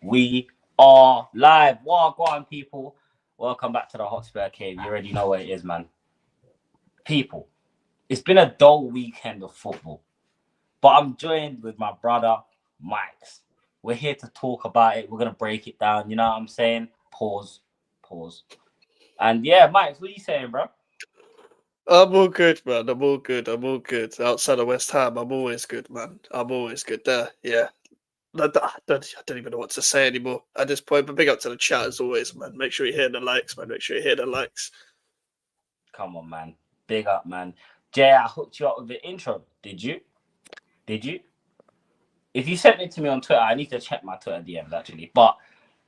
We are live. Well, go on, people. Welcome back to the Hotspur Cave. You already know what it is, man. People, it's been a dull weekend of football, but I'm joined with my brother, Mike's. We're here to talk about it. We're going to break it down. You know what I'm saying? Pause. And yeah, Mike's, what are you saying, bro? I'm all good, man. I'm all good. Outside of West Ham, I'm always good, man. I'm always good there. Yeah. I don't even know what to say anymore at this point, but big up to the chat as always, man. Make sure you hit the likes, man. Make sure you hit the likes. Come on, man. Big up, man. Jay, I hooked you up with the intro. Did you? If you sent it to me on Twitter, I need to check my Twitter DMs, actually. But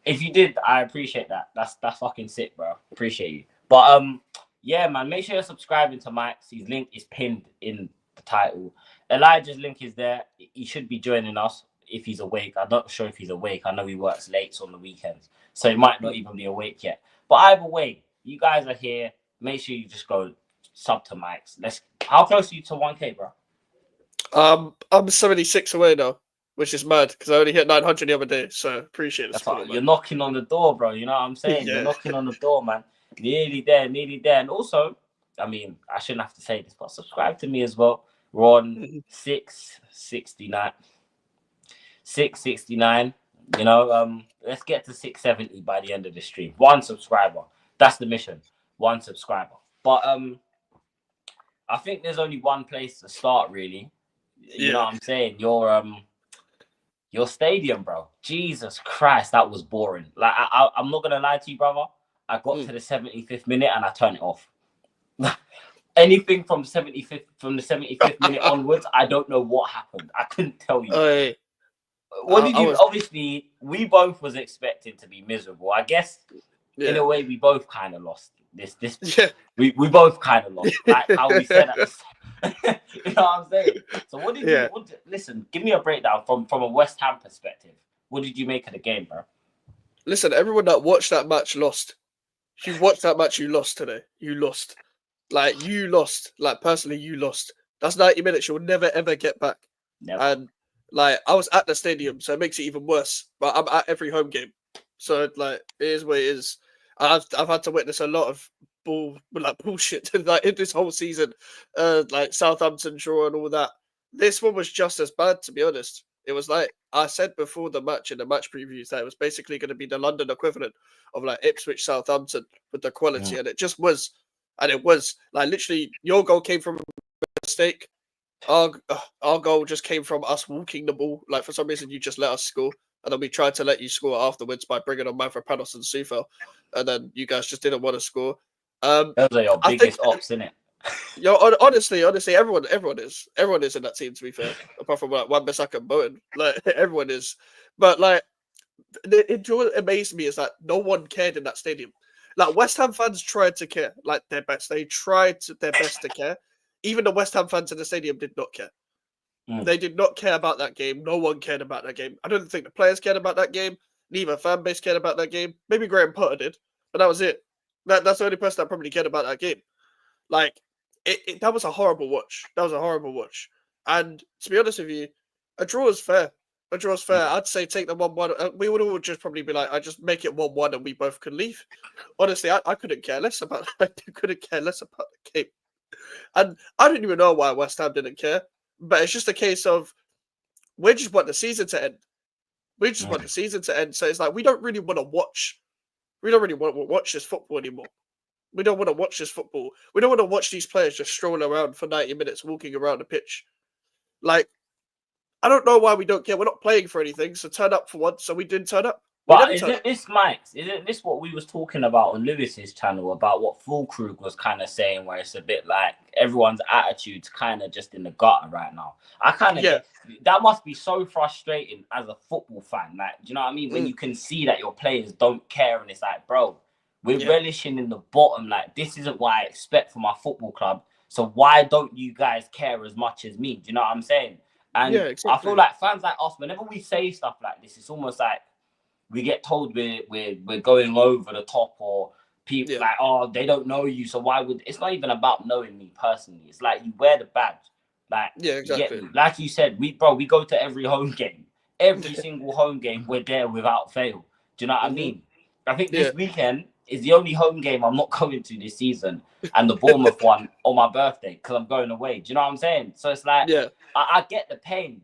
if you did, I appreciate that. That's fucking sick, bro. Appreciate you. But yeah, man, make sure you're subscribing to Mike's. His link is pinned in the title. Elijah's link is there. He should be joining us if he's awake. I'm not sure if he's awake. I know he works late on the weekends, so he might not even be awake yet. But either way, you guys are here. Make sure you just go sub to Mike's. How close are you to 1K, bro? I'm 76 away now, which is mad because I only hit 900 the other day. So appreciate it. You're knocking on the door, bro. You know what I'm saying? Yeah. You're knocking on the door, man. Nearly there. And also, I mean, I shouldn't have to say this, but subscribe to me as well. We're on 669. 669. You know, let's get to 670 by the end of the stream. 1 subscriber. That's the mission. 1 subscriber. But I think there's only one place to start, really. You know what I'm saying? Your stadium, bro. Jesus Christ, that was boring. Like I'm not gonna lie to you, brother. I got to the 75th minute and I turned it off. Anything from the 75th minute onwards, I don't know what happened. I couldn't tell you. What did you? Obviously, we both was expecting to be miserable. I guess in a way we both kind of lost this. We both kind of lost. Like how we said at you know what I'm saying? So what did you listen, give me a breakdown from a West Ham perspective. What did you make of the game, bro? Listen, everyone that watched that match lost. If you watched that match, you lost today. You lost. Like you lost. Like personally, you lost. That's 90 minutes you'll never ever get back. Never. And like I was at the stadium, so it makes it even worse. But I'm at every home game. So like it is what it is. I've had to witness a lot of bullshit like in this whole season, like Southampton draw and all that. This one was just as bad, to be honest. It was like I said before the match in the match previews that it was basically going to be the London equivalent of like Ipswich Southampton with the quality, and it just was. And it was like literally your goal came from a mistake. Our goal just came from us walking the ball. Like for some reason you just let us score, and then we tried to let you score afterwards by bringing on Manfred and Sufel, and then you guys just didn't want to score. Those are your biggest ops, isn't it? Honestly, everyone is in that team. To be fair, apart from like Wan-Bissaka and Bowen, like everyone is. But like, what amazed me is that no one cared in that stadium. Like West Ham fans tried to care, like their best. They tried their best to care. Even the West Ham fans in the stadium did not care. They did not care about that game. No one cared about that game. I don't think the players cared about that game. Neither fan base cared about that game. Maybe Graham Potter did, but that was it. That's the only person that probably cared about that game. Like, that was a horrible watch. And to be honest with you, a draw is fair. I'd say take the 1-1. We would all just probably be like, I just make it 1-1 and we both can leave. Honestly, I couldn't care less about that. I couldn't care less about the game. And I don't even know why West Ham didn't care. But it's just a case of we just want the season to end. So it's like we don't really want to watch. We don't really want to watch this football anymore. We don't want to watch this football. We don't want to watch these players just strolling around for 90 minutes, walking around the pitch. Like, I don't know why we don't care. We're not playing for anything, so turn up for once. So we didn't turn up. But isn't this what we was talking about on Lewis's channel about what Fulkrug was kind of saying, where it's a bit like everyone's attitude's kind of just in the gutter right now. I kind of that must be so frustrating as a football fan. Like, do you know what I mean? When you can see that your players don't care, and it's like, bro, we're relishing in the bottom. Like, this isn't what I expect from our football club. So why don't you guys care as much as me? Do you know what I'm saying? And I feel like fans like us, whenever we say stuff like this, it's almost like we get told we're going over the top, or people like, oh, they don't know you, so why would... It's not even about knowing me personally. It's like you wear the badge. Like, exactly. Like you said, we go to every home game. every single home game, we're there without fail. Do you know what I mean? I think Yeah. this weekend is the only home game I'm not going to this season, and the Bournemouth one on my birthday because I'm going away. Do you know what I'm saying? So it's like, Yeah. I get the pain.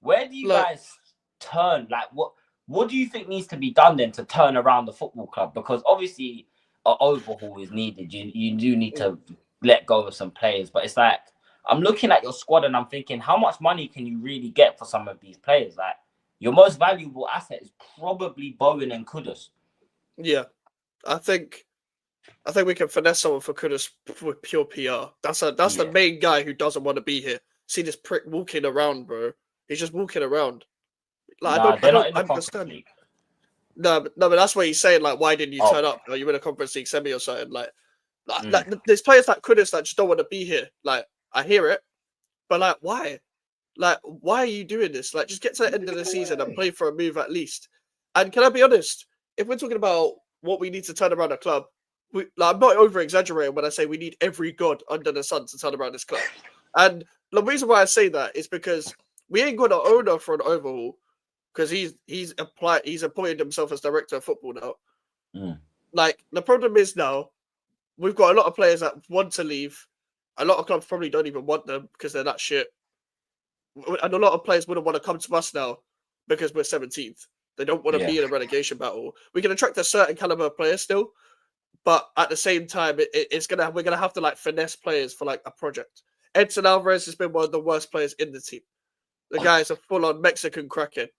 Where do you Like, guys turn? Like, what do you think needs to be done then to turn around the football club? Because obviously, an overhaul is needed. You do need to let go of some players, but it's like I'm looking at your squad and I'm thinking, how much money can you really get for some of these players? Like, your most valuable asset is probably Bowen and Kudus. yeah. I think we can finesse someone for Kudus with pure PR. That's the main guy who doesn't want to be here. See this prick walking around, bro. He's just walking around. Like, They're I not don't in the understand. Conference League. No, but that's what he's saying. Like, why didn't you turn up? Are you in a Conference League semi or something? Like there's players like Kudus that just don't want to be here. Like, I hear it, but like, why? Like, why are you doing this? Like, just get to the end of the season and play for a move at least. And can I be honest? If we're talking about what we need to turn around a club, I'm not over exaggerating when I say we need every god under the sun to turn around this club. And the reason why I say that is because we ain't got an owner for an overhaul, because he's appointed himself as director of football now. Like, the problem is now we've got a lot of players that want to leave. A lot of clubs probably don't even want them because they're that shit. And a lot of players wouldn't want to come to us now because we're 17th. They don't want to be in a relegation battle. We can attract a certain caliber of players still, but at the same time, we're gonna have to like finesse players for like a project. Edson Alvarez has been one of the worst players in the team. The guy is a full-on Mexican kraken.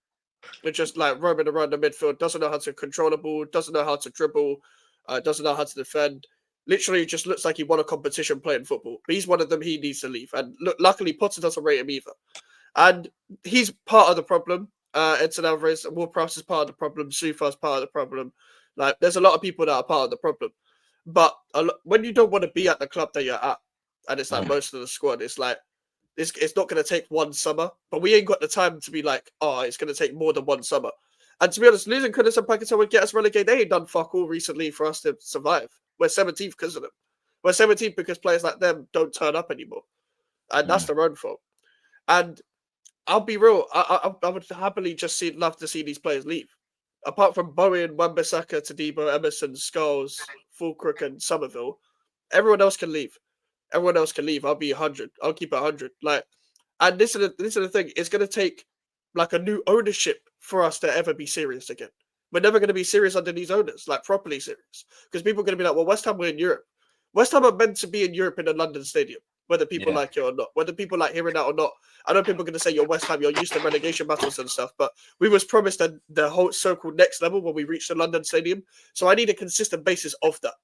They're just like roaming around the midfield, doesn't know how to control the ball, doesn't know how to dribble, doesn't know how to defend. Literally just looks like he won a competition playing football. But he's one of them, he needs to leave. And luckily, Potter doesn't rate him either. And he's part of the problem. Edson Alvarez, Ward-Prowse is part of the problem. Sufa's part of the problem. Like, there's a lot of people that are part of the problem. But when you don't want to be at the club that you're at, and it's like most of the squad, it's like, it's not going to take one summer. But we ain't got the time to be like, oh, it's going to take more than one summer. And to be honest, losing Kudus and Paquetá would get us relegated. They ain't done fuck all recently for us to survive. We're 17th because of them. We're 17th because players like them don't turn up anymore. And that's their own fault. And I'll be real, I would happily just love to see these players leave. Apart from Bowen, Wan-Bissaka, Todibo, Emerson, Scholes, Fulcrook, and Somerville, everyone else can leave. Everyone else can leave. I'll be 100. I'll keep it 100. Like, and this is the thing. It's going to take like a new ownership for us to ever be serious again. We're never going to be serious under these owners, like properly serious, because people are going to be like, well, West Ham, we're in Europe. West Ham are meant to be in Europe in a London stadium, whether people like it or not, whether people like hearing that or not. I know people are going to say, you're West Ham, you're used to relegation battles and stuff, but we was promised the whole so-called next level when we reached the London stadium. So I need a consistent basis of that.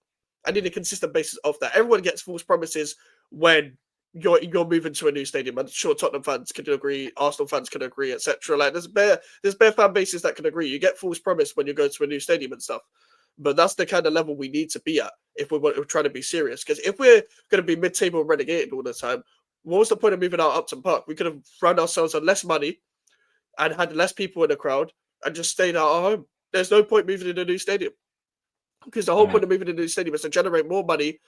Everyone gets false promises when you're moving to a new stadium. I'm sure Tottenham fans can agree, Arsenal fans can agree, etc. Like, there's bare fan bases that can agree. You get false promise when you go to a new stadium and stuff. But that's the kind of level we need to be at if we're trying to be serious. Because if we're going to be mid-table and relegated all the time, what was the point of moving out Upton Park? We could have run ourselves on less money and had less people in the crowd and just stayed at our home. There's no point moving in a new stadium. Because the whole point of moving in a new stadium is to generate more money,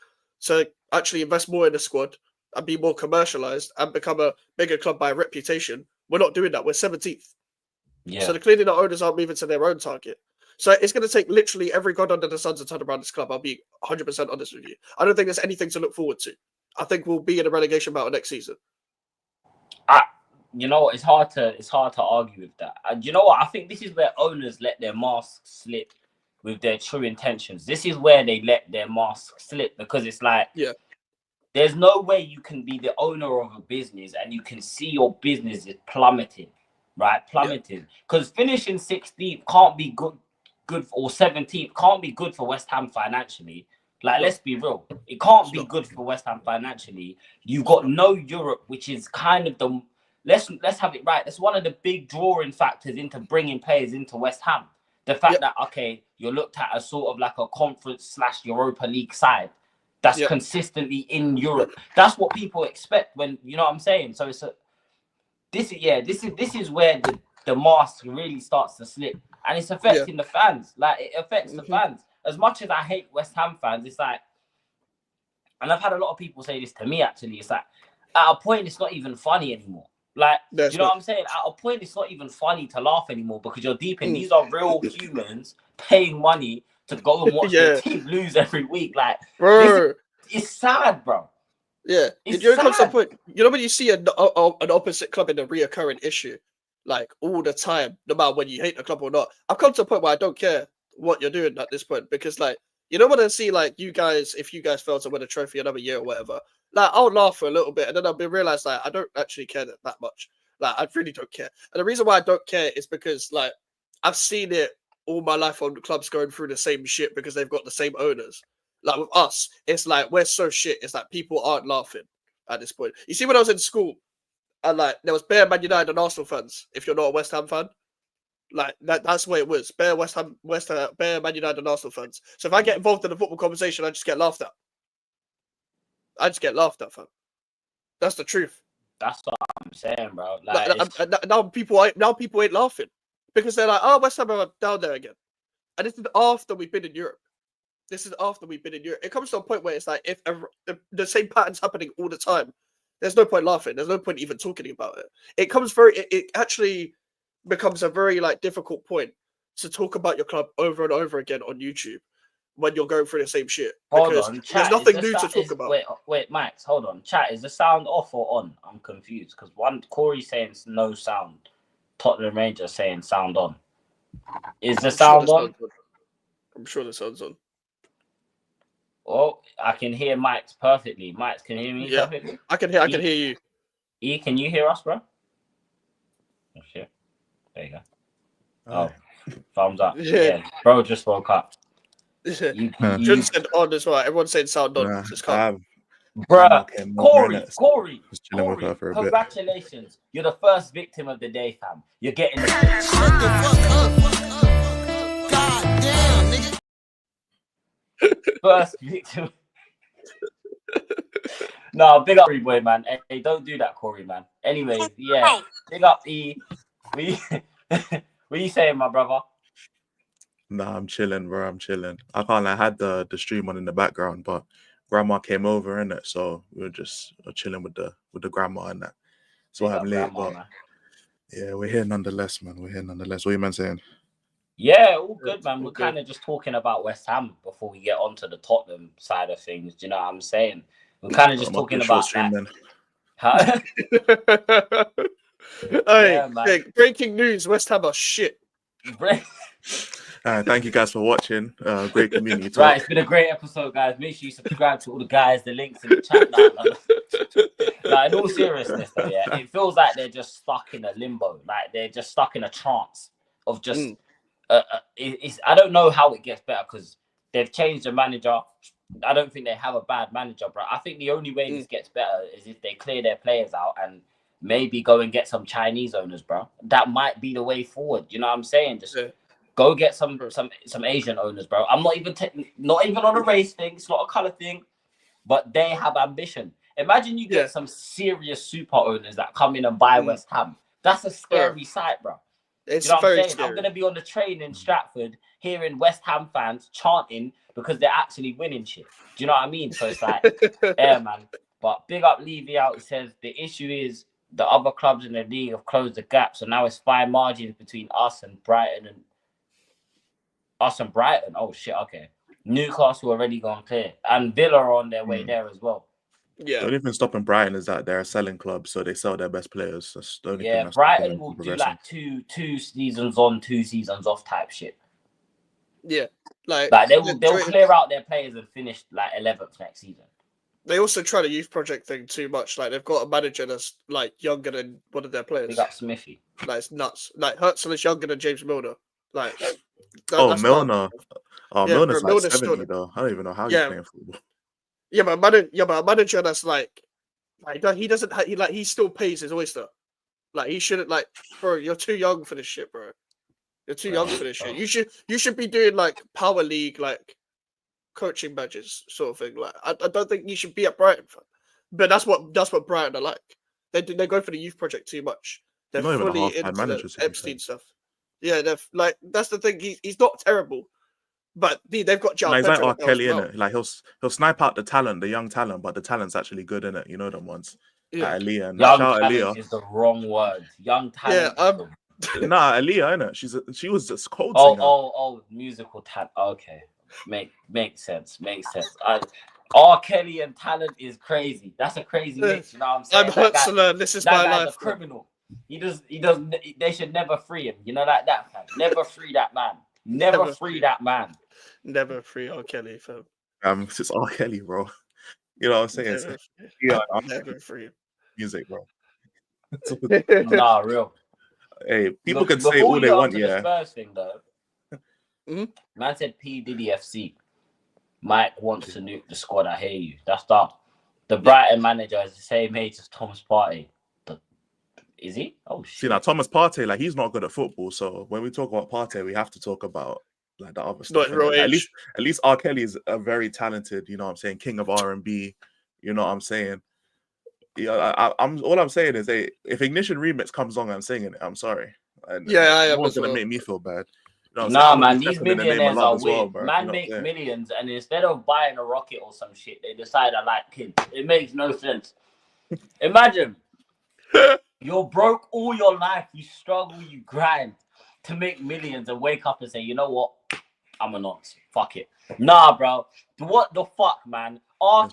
to actually invest more in the squad and be more commercialized and become a bigger club by reputation. We're not doing that. We're 17th. Yeah. So clearly the owners aren't moving to their own target. So it's going to take literally every god under the sun to turn around this club. I'll be 100% honest with you. I don't think there's anything to look forward to. I think we'll be in a relegation battle next season. You know, it's hard to argue with that. And you know what? I think this is where owners let their masks slip with their true intentions. This is where they let their mask slip, because it's like, there's no way you can be the owner of a business and you can see your business is plummeting, right? Plummeting. Because finishing 16th can't be good or 17th can't be good for West Ham financially. Like, let's be real. It can't be good for West Ham financially. You've got no Europe, which is kind of the... Let's have it right. That's one of the big drawing factors into bringing players into West Ham. The fact that, okay, you're looked at as sort of like a conference/Europa League side that's consistently in Europe. That's what people expect when, you know what I'm saying? So this is where the mask really starts to slip. And it's affecting the fans. Like, it affects the fans. As much as I hate West Ham fans, it's like, and I've had a lot of people say this to me, actually, it's like, at a point, it's not even funny anymore. Like, do That's you know not. what I'm saying? At a point, it's not even funny to laugh anymore because you're deep in. These are real humans paying money to go and watch their Yeah, team lose every week. Like, this bro. is sad, bro. Yeah, It's you know, it comes to a sad. point. You know when you see an opposite club in a reoccurring issue, like all the time, no matter when you hate the club or not. I've come to a point where I don't care what you're doing at this point because, like, you know, when I see like you guys, if you guys fail to win a trophy another year or whatever, like I'll laugh for a little bit and then I'll be realize like I don't actually care that much. Like I really don't care. And the reason why I don't care is because like I've seen it all my life on clubs going through the same shit because they've got the same owners. Like with us, it's like we're so shit. It's like people aren't laughing at this point. You see, when I was in school, and like there was bare Man United and Arsenal fans. If you're not a West Ham fan, like that's where it was. Bare bare Man United and Arsenal fans. So if I get involved in the football conversation, I just get laughed at. I just get laughed at, fam. That's the truth. That's what I'm saying, bro. Like, Like, now people ain't laughing because they're like, oh, West Ham are down there again, and this is after we've been in Europe. This is after we've been in Europe. It comes to a point where it's like if the same pattern's happening all the time, there's no point laughing. There's no point even talking about it. It actually becomes a very like difficult point to talk about your club over and over again on YouTube when you're going through the same shit hold because on, there's chat. nothing new to talk about. Wait, Max, hold on. Chat, is the sound off or on? I'm confused because one Corey saying no sound, Tottenham Rangers saying sound on. Is the sound on? I'm sure the sound's on. Oh, I can hear Max perfectly. Max, can you hear me perfectly? I can hear you. E, can you hear us, bro? Oh shit. There you go. Oh, thumbs up. Yeah, bro just woke up. You said on as well. Everyone's saying sound on. Bruh, Corey, congratulations. You're the first victim of the day, fam. You're getting the shut the fuck up. God damn, nigga. First victim. No, big up Corey boy, man. Hey, don't do that, Corey, man. Anyways, yeah. Big up E. What are you saying, my brother? Nah, I'm chilling, bro. I'm chilling. I had the stream on in the background, but grandma came over in it, so we were just chilling with the grandma and that. So I'm late, but man. Yeah, we're here nonetheless, man. We're here nonetheless. What are you man saying? Yeah, all good, man. We're kind of just talking about West Ham before we get onto the Tottenham side of things. Do you know what I'm saying? We're kind of just talking about stream, then. Huh? Hey, breaking news: West Ham are shit. Thank you guys for watching. Great community talk. Right, it's been a great episode, guys. Make sure you subscribe to all the guys. The links in the chat now. Like, in all seriousness, though, yeah, it feels like they're just stuck in a limbo. Like they're just stuck in a trance of just. I don't know how it gets better because they've changed the manager. I don't think they have a bad manager, bro. I think the only way this gets better is if they clear their players out and maybe go and get some Chinese owners, bro. That might be the way forward. You know what I'm saying? Just go get some Asian owners, bro. I'm not even on a race thing. It's not a color thing, but they have ambition. Imagine you get some serious super owners that come in and buy West Ham. That's a scary sight, bro. It's you know very what I'm saying? scary. I'm gonna be on the train in Stratford hearing West Ham fans chanting because they're actually winning shit. Do you know what I mean? So it's like, yeah, man. But big up Levy out. He says the issue is the other clubs in the league have closed the gap, so now it's 5 margins between us and Brighton. Oh shit, okay. Newcastle already gone clear, and Villa are on their way there as well. Yeah. The only thing stopping Brighton is that they're a selling club, so they sell their best players. That's the only thing that's Brighton will do like two seasons on, 2 seasons off type shit. Yeah, like they will clear out their players and finish like 11th next season. They also try the youth project thing too much. Like they've got a manager that's like younger than one of their players. Big up Smithy. Like it's nuts. Like Hurtsel is younger than James Milner. Like Milner. Milner's like Milner's 70 though. I don't even know how he's playing football. Yeah, but a manager that's like he still pays his oyster. Like he shouldn't bro. You're too young for this shit, bro. You're too young for this shit. You should be doing like power league coaching badges sort of thing. Like I don't think you should be at Brighton, but that's what Brighton are like. They go for the youth project too much. They're not fully even a into manager, the Epstein stuff. Yeah, they're like that's the thing. He's not terrible. But they've got João He's like Pedro R. Kelly in it. Like he'll snipe out the young talent, but the talent's actually good in it. You know them ones. Yeah. Aaliyah. Nah, Young shout out talent Aaliyah. is the wrong word. Young Yeah, talent. Nah, Aaliyah, innit? She was just cold singer. Musical talent. Okay, makes sense. R. Kelly and talent is crazy. That's a crazy mix. You know what I'm saying? I'm Hustler. This is that my guy's life. a criminal. He does. They should never free him. You know, like that. Man. Never free that man. Never free that man. Never free R. Kelly, fam. It's R. Kelly, bro. You know what I'm saying? Never free. Music, bro. Nah, real. Hey, people can Before say all we they get want, onto the yeah. Spurs thing, though. Man said P Diddy FC. Mike wants to nuke the squad. I hear you. That's that. The Brighton manager is the same age as Thomas Partey. Is he? Oh shit. See now, Thomas Partey, like he's not good at football. So when we talk about Partey, we have to talk about like the other stuff. Not At least R. Kelly is a very talented, you know what I'm saying, king of R&B. You know what I'm saying? Yeah, I'm all I'm saying is if Ignition Remix comes on, I'm singing it. I'm sorry. And I am one's as gonna well. make me feel bad. You know Nah, man, these in the name of millionaires love are as well, weird. bro. Man you know makes millions, and instead of buying a rocket or some shit, they decide I like kids. It makes no sense. Imagine you're broke all your life, you struggle, you grind to make millions, and wake up and say, you know what? I'm a nonce. Fuck it. Nah, bro. What the fuck, man? Nah.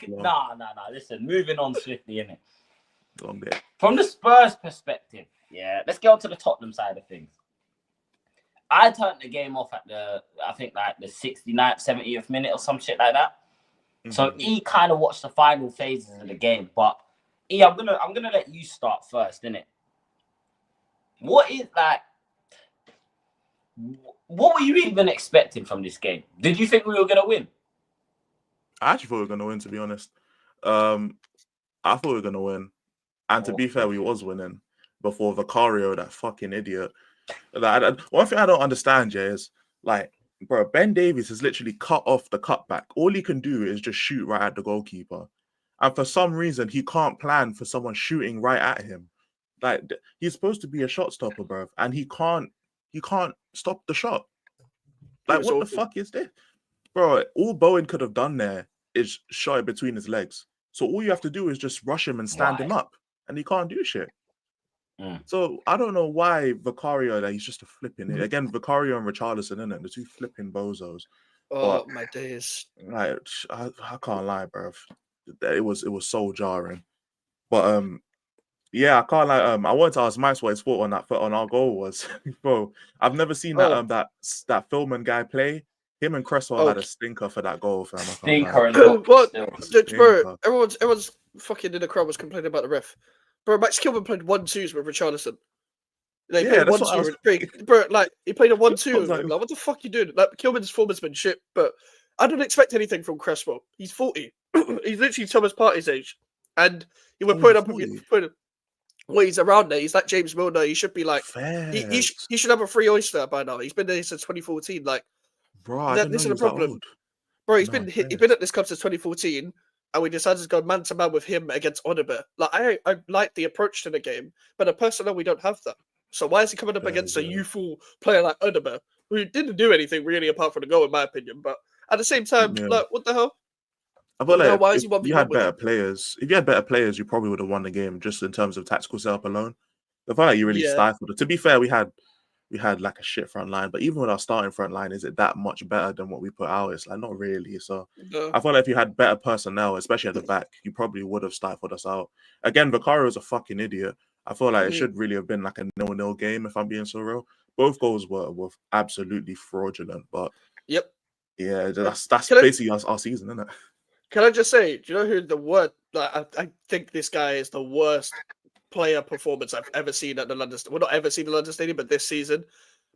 Listen, moving on swiftly, innit? Long day. From the Spurs perspective, let's get on to the Tottenham side of things. I turned the game off at the 69th, 70th minute or some shit like that. Mm-hmm. So he kind of watched the final phases of the game. But I'm gonna let you start first, innit? What were you even expecting from this game? Did you think we were gonna win? I actually thought we were gonna win, to be honest. I thought we were gonna win. And to be fair, we was winning before Vicario, that fucking idiot. One thing I don't understand, Jay, is like, bro, Ben Davies has literally cut off the cutback. All he can do is just shoot right at the goalkeeper. And for some reason, he can't plan for someone shooting right at him. Like, he's supposed to be a shot stopper, bro. And he can't stop the shot. Like, what the fuck is this? Bro, all Bowen could have done there is shot it between his legs. So all you have to do is just rush him and stand him up. And he can't do shit. So I don't know why Vicario, he's just a flipping it. Again, Vicario and Richarlison, innit? The two flipping bozos. Oh, my days. Like, I can't lie, bro. It was so jarring. But I can't lie. I wanted to ask Mike what his thought on our goal was. Bro, I've never seen that Philman guy play. Him and Cresswell had a stinker for that goal, fam. Stinker and bro, everyone's fucking in the crowd was complaining about the ref. Bro, Max Kilman played 1-2s with Richarlison. They played 1-2. Bro, like he played a 1-2. Like, what the fuck you doing? Like Kilman's form has been shit, but I don't expect anything from Cresswell. He's 40. He's literally Thomas Partey's age, and he would put up. Well, he's around there. He's like James Milner. He should be like he should have a free oyster by now. He's been there since 2014. Like, bro, this is the problem. Bro, he's been at this club since 2014. And we decided to go man to man with him against Onebe. Like I like the approach to the game, but at personnel we don't have that. So why is he coming up against a youthful player like Onebe, who didn't do anything really apart from the goal, in my opinion? But at the same time, like what the hell? I feel like if you had better players, you probably would have won the game just in terms of tactical setup alone. The fact that you really stifled it. To be fair, we had like a shit front line, but even with our starting front line, is it that much better than what we put out? It's like not really. So I feel like if you had better personnel, especially at the back, you probably would have stifled us out. Again, Vicario is a fucking idiot. I feel like it should really have been like a 0-0 game, if I'm being so real. Both goals were absolutely fraudulent, but that's basically our season, isn't it? Can I just say, do you know who the worst? Like, I think this guy is the worst player performance I've ever seen at the London. Well, not ever seen the London Stadium, but this season,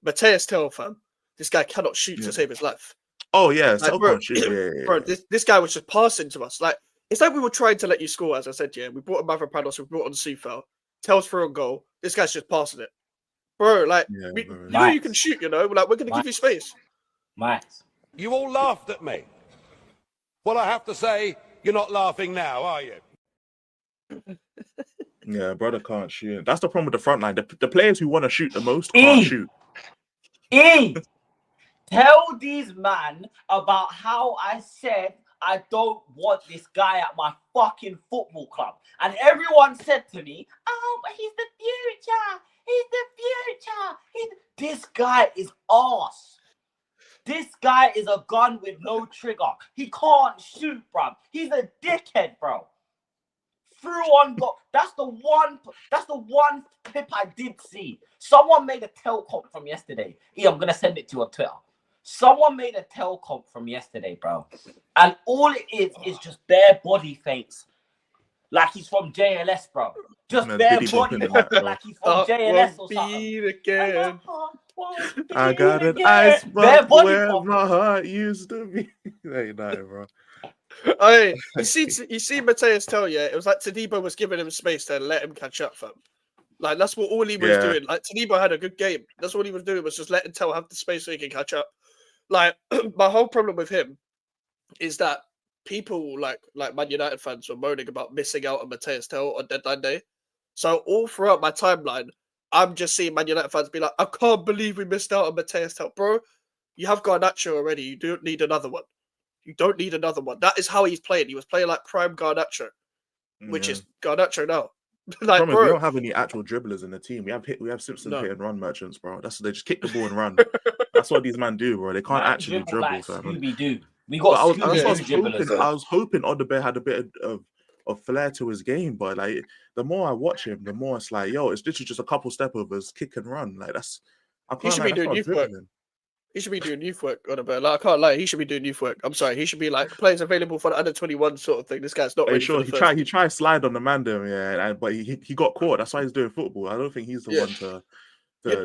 Mateus Tel, fam. This guy cannot shoot to save his life. Oh yeah, like, Tel can't shoot. Bro, this guy was just passing to us. Like it's like we were trying to let you score, as I said. Yeah, we brought on Mavropanos, we brought on Sufel. Tel's for a goal. This guy's just passing it, bro. Like you know you can shoot. You know, like we're gonna give you space. Max, you all laughed at me. Well, I have to say, you're not laughing now, are you? Yeah, brother can't shoot. That's the problem with the front line. The players who want to shoot the most can't shoot. Tell these man about how I said I don't want this guy at my fucking football club. And everyone said to me, oh, but he's the future. He's the future. This guy is arse. This guy is a gun with no trigger. He can't shoot, bro. He's a dickhead, bro. Through on goal. That's the one clip I did see. Someone made a telecom from yesterday. I'm gonna send it to you on Twitter. Someone made a telecom from yesterday, bro. And all it is just bare body feints. Like he's from JLS, bro. Just bare body feints. Like he's from JLS or something. Again. I got an ice bucket where my heart used to be. Hey, no, bro. Hey, you see Mateus tell you, it was like Tadibo was giving him space to let him catch up, fam. Like that's what all he was doing. Like Tadibo had a good game. That's what he was doing, was just letting Tell have the space so he can catch up. Like my whole problem with him is that people like Man United fans were moaning about missing out on Mateus Tell on deadline day. So all throughout my timeline, I'm just seeing Man United fans be like, I can't believe we missed out on Mateus Tell. Bro, you have Garnacho already. You don't need another one. You don't need another one. That is how he's playing. He was playing like prime Garnacho, which is Garnacho now. Like, bro, we don't have any actual dribblers in the team. We have Simpson hit and run merchants, bro. That's they just kick the ball and run. That's what these men do, bro. They can't actually dribble. Like Scooby-Doo. We got Scooby-Doo dribblers. I was hoping Odebear had a bit of flair to his game, but like the more I watch him, the more it's like, yo, it's literally just a couple step overs, kick and run. Like he should be doing youth work. He should be doing youth work on a bit. Like I can't lie, he should be doing youth work. I'm sorry, he should be like players available for the under 21 sort of thing. This guy's not ready. Sure, he tried slide on the man there, but he got caught. That's why he's doing football. I don't think he's the one to.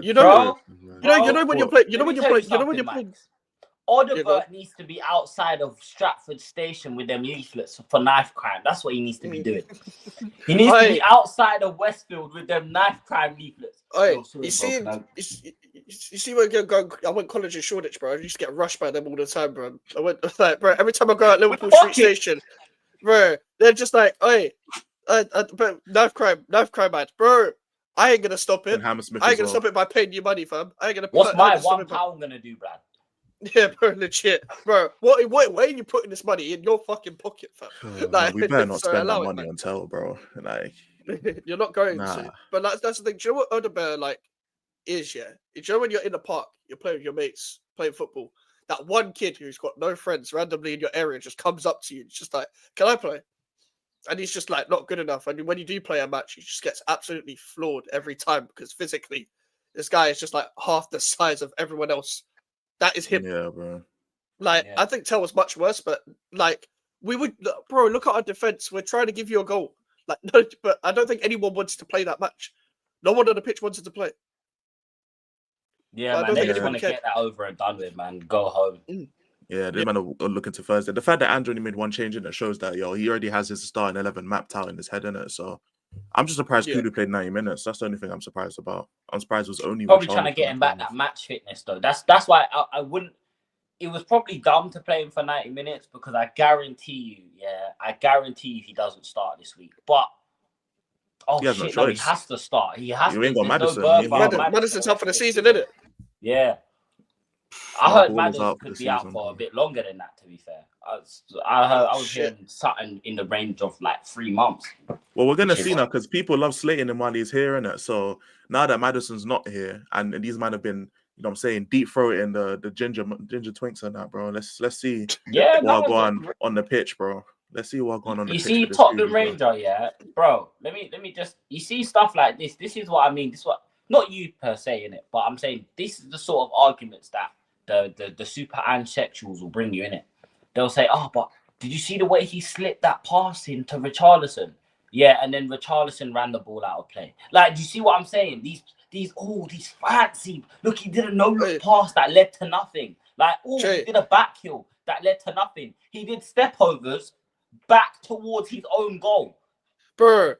You know when you're playing. Odebert needs to be outside of Stratford Station with them leaflets for knife crime. That's what he needs to be doing. He needs to be outside of Westfield with them knife crime leaflets. You see when I went college in Shoreditch, bro. I used to get rushed by them all the time, bro. I went like, bro, every time I go out Liverpool Street Station, bro, they're just like, but knife crime, man, bro. I ain't gonna stop it. I ain't gonna stop it by paying you money, fam. I ain't gonna. What's my £1 gonna do, Brad? Yeah, bro, legit, bro. Where are you putting this money in your fucking pocket, fam? Like, we better not spend that money on Tell, bro. Like, you're not going to. But that's the thing. Do you know what Odebear like is? Yeah, do you know when you're in the park, you're playing with your mates, playing football. That one kid who's got no friends randomly in your area just comes up to you. It's just like, can I play? And he's just like not good enough. And when you do play a match, he just gets absolutely floored every time because physically, this guy is just like half the size of everyone else. That is him. Yeah, bro. Like, I think Tell was much worse, but like, we would, bro, look at our defense. We're trying to give you a goal. Like, no, but I don't think anyone wants to play that match. No one on the pitch wanted to play. Yeah, man, they just want to get that over and done with, man. Go home. Yeah, they man are looking to Thursday. The fact that Andrew only made one change in it shows that, he already has his starting 11 mapped out in his head, innit? So I'm just surprised Kudu played 90 minutes. That's the only thing I'm surprised about. I'm surprised it was only probably trying to get him back that match fitness though. That's why I wouldn't. It was probably dumb to play him for 90 minutes because I guarantee you he doesn't start this week. But he has to start. He has to. You ain't got Madison. Madison's out for the season, isn't it? Yeah. I heard Madison could be out for a bit longer than that, to be fair. I was hearing something in the range of like 3 months. Well, we're going to see now because people love slating him while he's here, innit? So now that Madison's not here and these men have been, deep throating the ginger twinks and that, bro. Let's see what go on the pitch, bro. Let's see what going on the pitch. You see Tottenham Ranger, yeah? Bro, let me just, you see stuff like this. This is what I mean. This is what, not you per se, innit? But I'm saying this is the sort of arguments that the super ansexuals will bring you, innit? They'll say, but did you see the way he slipped that pass into Richarlison? Yeah, and then Richarlison ran the ball out of play. Like, do you see what I'm saying? These fancy. Look, he did a no-look pass that led to nothing. Like, he did a back heel that led to nothing. He did step overs back towards his own goal. Bro,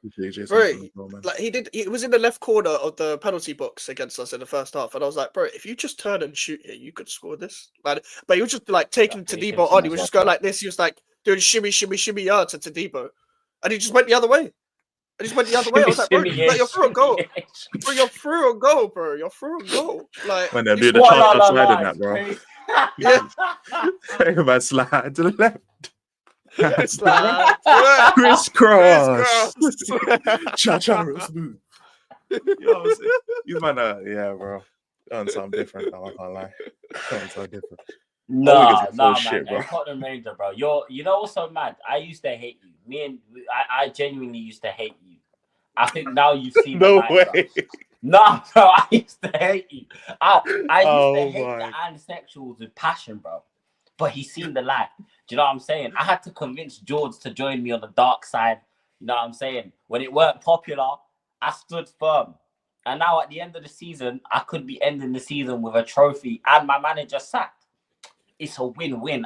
like he was in the left corner of the penalty box against us in the first half, and I was like, bro, if you just turn and shoot here, you could score this. Like, but he was just like taking Tadibo on. He was just going like this. He was like doing shimmy to Tadibo, and he just went the other way. I was like, bro, you're through a goal. Bro, you're through a goal, bro. You're through a goal. Like, when they do the shot slide in that, bro. Yeah, man, slide to the left. It's like crisscross. crisscross. Cha-cha real smooth. You know what I'm saying? These man yeah, bro. Doing something different though, I can't lie. Doing something different. Nah, man. Shit, bro. Hey, Tottenham Ranger, bro. You know what's so mad? I used to hate you. I genuinely used to hate you. I think now you've seen No the light, way. bro. Nah, bro. I used to hate you. I used to hate my. the anisexuals with passion, bro. But he's seen the light. Do you know what I'm saying? I had to convince George to join me on the dark side. You know what I'm saying? When it weren't popular, I stood firm. And now at the end of the season, I could be ending the season with a trophy and my manager sacked. It's a win-win.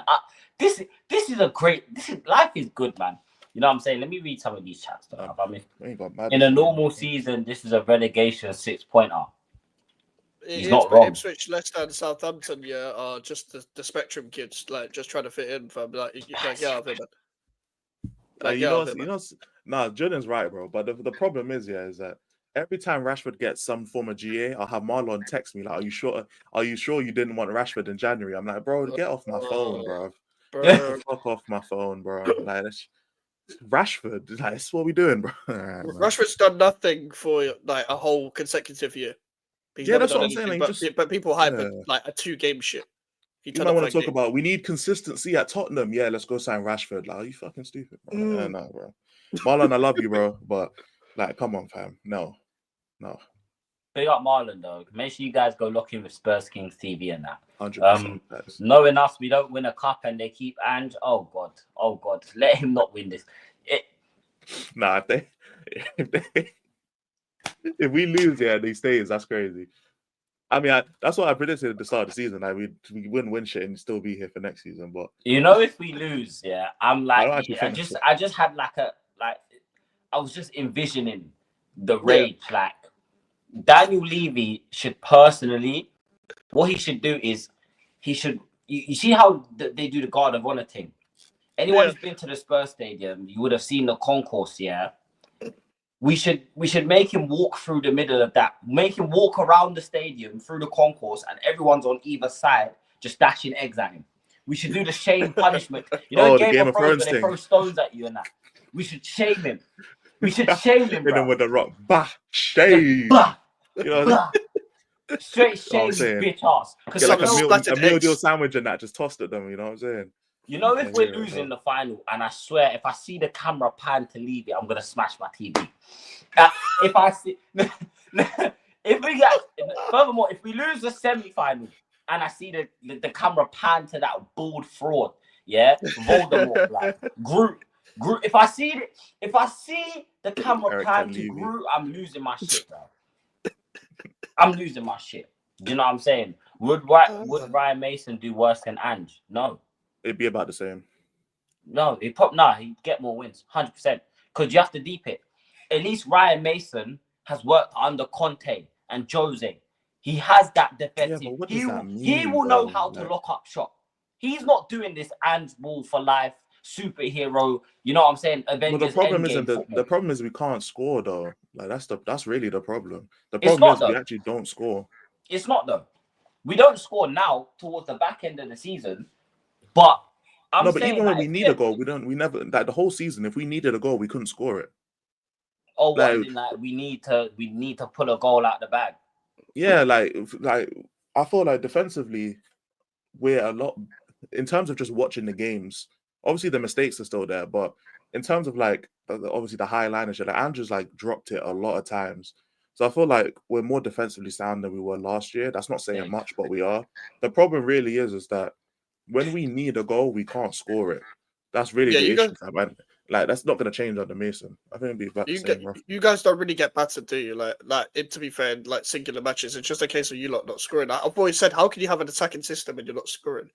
This is a great. Life is good, man. You know what I'm saying? Let me read some of these chats. Though. In a normal season, this is a relegation 6-pointer. He's not wrong. Ipswich, Leicester, and Southampton, yeah, are just the spectrum kids, like just trying to fit in. Fam. Like, get out of here, man. Nah, Jordan's right, bro. But the problem is that every time Rashford gets some form of GA, I'll have Marlon text me like, "Are you sure? Are you sure you didn't want Rashford in January?" I'm like, "Bro, get off my phone, bro. Fuck off my phone, bro. Like, Rashford, like, that's what we doing, bro." Right, Rashford's done nothing for like a whole consecutive year. That's what I'm saying. But people hype like a 2-game shit. You might want to talk about we need consistency at Tottenham. Yeah, let's go sign Rashford. Like, are you fucking stupid, bro? No, bro. Marlon, I love you, bro, but like, come on, fam. No. Big up Marlon, though. Make sure you guys go lock in with Spurs Kings TV and that. 100%. Knowing us, we don't win a cup and they keep and oh god, let him not win this. Nah, if we lose, these stays, that's crazy. I mean, that's what I predicted at the start of the season. Like, we wouldn't win shit and still be here for next season. But you know, if we lose, I'm like, I just had I was just envisioning the rage. Like, Daniel Levy should personally, what he should do is you see how they do the Guard of Honor thing. Anyone who's been to the Spurs Stadium, you would have seen the concourse. We should make him walk through the middle of that. Make him walk around the stadium through the concourse, and everyone's on either side just dashing eggs at him. We should do the shame punishment. You know, the Game of Thrones where they throw stones at you and that. We should shame him. We should shame him, bro. Hit him with the rock. Bah, shame. Bah, you know, straight shame his bitch ass. Get like a meal deal sandwich and that, just tossed at them. You know what I'm saying? You know, if we're losing the final, and I swear, if I see the camera pan to leave it, I'm gonna smash my TV. If I see, furthermore, if we lose the semi-final, and I see the camera pan to that bald fraud, Voldemort, like Groot. If I see the camera pan to Groot, I'm losing my shit, bro. I'm losing my shit. Do you know what I'm saying? Would Ryan Mason do worse than Ange? No. It'd be about the same. No, he'd get more wins, 100%. Because you have to deep it. At least Ryan Mason has worked under Conte and Jose. He has that defensive. Yeah, what does that mean, he will know how to lock up shop. He's not doing this Ange ball for life superhero. You know what I'm saying? Avengers. But the problem isn't the problem is we can't score though. Like that's really the problem. The problem is we actually don't score. It's not though. We don't score now towards the back end of the season. But even when we need a goal, we never like the whole season. If we needed a goal, we couldn't score it. Oh, we need to pull a goal out the bag. Yeah, like I feel like defensively, we're a lot in terms of just watching the games. Obviously, the mistakes are still there, but in terms of like obviously the high line and shit, like Andrew's like dropped it a lot of times. So I feel like we're more defensively sound than we were last year. That's not saying much, but we are. The problem really is that when we need a goal, we can't score it. That's really the issue, man. Like that's not going to change under Mason. I think it'll be about the same. You guys don't really get battered, do you? To be fair, like singular matches, it's just a case of you lot not scoring. I've always said, how can you have an attacking system and you're not scoring?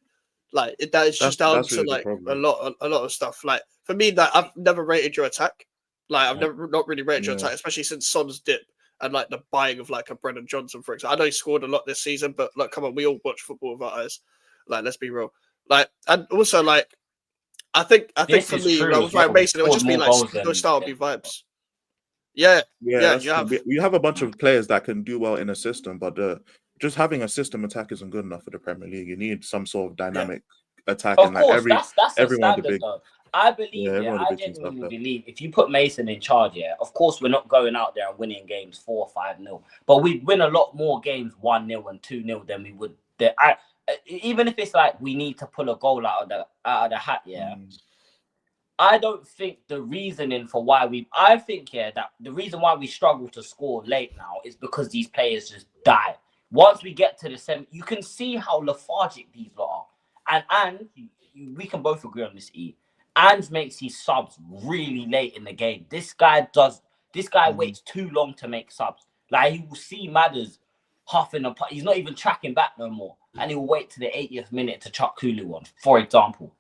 Like that is just down to like a lot of stuff. Like for me, that I've never rated your attack. Like I've not really rated your attack, especially since Son's dip and like the buying of like a Brennan Johnson, for example. I know he scored a lot this season, but like, come on, we all watch football with our eyes. Like, let's be real. Like, and also like, I think for me, like, with Ryan Mason, it would just be like those style be vibes. Yeah. You have a bunch of players that can do well in a system, but just having a system attack isn't good enough for the Premier League. You need some sort of dynamic attack, and like that's everyone standard, big. I believe, Yeah, everyone I would be genuinely tough, believe if you put Mason in charge, of course we're not going out there and winning games 4-5-0, but we'd win a lot more games 1-0 and 2-0 than we would. Even if it's like we need to pull a goal out of the hat, I don't think the reasoning for why I think that the reason why we struggle to score late now is because these players just die. Once we get to the 7, you can see how lethargic these lot are, and we can both agree on this. And makes his subs really late in the game. This guy waits too long to make subs. Like, he will see Madders huffing apart. He's not even tracking back no more, and he will wait to the 80th minute to chuck Kulu on, for example.